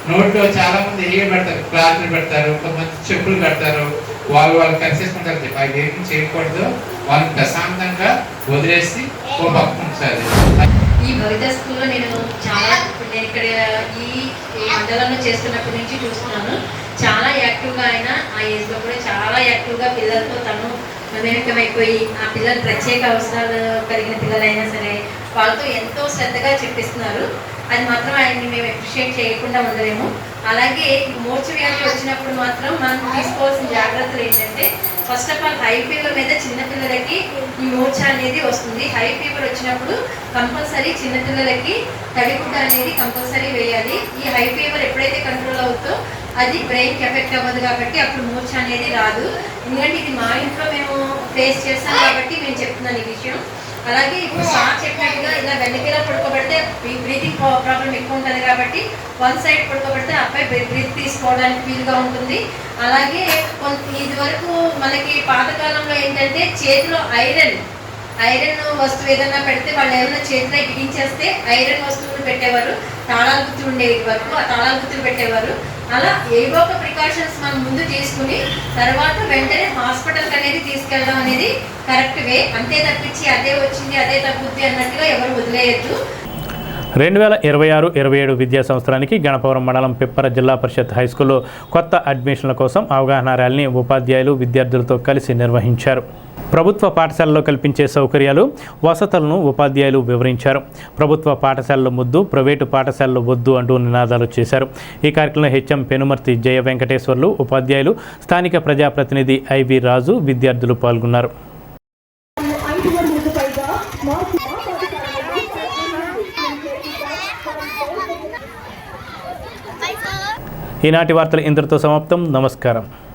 నోట్లో చాలా మంది పెడతారు, క్లాత్లు పెడతారు, కొంతమంది చెప్పులు కడతారు, వాళ్ళు కలిసేసుకుంటారు. చెప్పి అవి ఏమి చేయకూడదు, వాళ్ళని ప్రశాంతంగా వదిలేసి ఓ పక్కన ఉంచాలి. ఈ భవిత స్కూల్లో నేను ఇక్కడ ఈ మండలంలో చేస్తున్నప్పటి నుంచి చూస్తున్నాను. చాలా యాక్టివ్గా ఆయన ఆ ఏజ్లో కూడా చాలా యాక్టివ్గా పిల్లలతో తను మమేకమైపోయి ఆ పిల్లలు ప్రత్యేక అవసరాలు కలిగిన పిల్లలైనా సరే వాళ్ళతో ఎంతో శ్రద్ధగా చెప్పిస్తున్నారు. అది మాత్రం ఆయన్ని మేము అప్రిషియేట్ చేయకుండా ఉండలేము. అలాగే మూర్ఛ వ్యాధి వచ్చినప్పుడు మాత్రం మనం తీసుకోవాల్సిన జాగ్రత్తలు ఏంటంటే, first of all high fever మీద చిన్నపిల్లలకి ఈ మూర్ఛ అనేది వస్తుంది. హై ఫీవర్ వచ్చినప్పుడు కంపల్సరీ చిన్నపిల్లలకి తడిగుడ్డ అనేది కంపల్సరీ వేయాలి. ఈ హై ఫీవర్ ఎప్పుడైతే కంట్రోల్ అవుతుందో అది బ్రెయిన్కి ఎఫెక్ట్ అవ్వదు కాబట్టి అప్పుడు మూర్ఛ అనేది రాదు. ఎందుకంటే ఇది మా ఇంట్లో మేము ఫేస్ చేస్తాం కాబట్టి మేము చెప్తున్నాను ఈ విషయం. అలాగే ఇప్పుడు సార్ చెప్పినట్టుగా ఇలా వెనకేలా పడుకోబెడితే బ్రీతింగ్ ప్రాబ్లం ఎక్కువ ఉంటుంది కాబట్టి వన్ సైడ్ పడుకోబెడితే అబ్బాయి బ్రీత్ తీసుకోవడానికి వీలుగా ఉంటుంది. అలాగే ఇది వరకు మనకి పాతకాలంలో ఏంటంటే చేతిలో ఐరన్ వస్తువు ఏదైనా పెడితే వాళ్ళు ఏదైనా చేతిలో బిగించేస్తే ఐరన్ వస్తువులు పెట్టేవారు, తాళాల గుర్తులు ఉండేవి వరకు ఆ తాళాల గుర్తులు పెట్టేవారు. అలా ఏవో ఒక ప్రికాషన్స్ మనం ముందు తీసుకుని తర్వాత వెంటనే హాస్పిటల్కి అనేది తీసుకెళ్ళడం అనేది కరెక్ట్ వే. అంతే తప్పించి అదే వచ్చింది అదే తగ్గుద్ది అన్నట్టుగా ఎవరు వదిలేయద్దు. 2026-27 విద్యా సంవత్సరానికి గణపవరం మండలం పిప్పర జిల్లా పరిషత్ హైస్కూల్లో కొత్త అడ్మిషన్ల కోసం అవగాహన ర్యాలీని ఉపాధ్యాయులు విద్యార్థులతో కలిసి నిర్వహించారు. ప్రభుత్వ పాఠశాలలో కల్పించే సౌకర్యాలు, వసతులను ఉపాధ్యాయులు వివరించారు. ప్రభుత్వ పాఠశాలలు ముద్దు, ప్రైవేటు పాఠశాలలు వద్దు అంటూ నినాదాలు చేశారు. ఈ కార్యక్రమంలో హెచ్ఎం పెనుమర్తి జయ వెంకటేశ్వర్లు, ఉపాధ్యాయులు, స్థానిక ప్రజాప్రతినిధి ఐవి రాజు, విద్యార్థులు పాల్గొన్నారు. ఈనాటి వార్తలు ఇంతటితో సమాప్తం. నమస్కారం.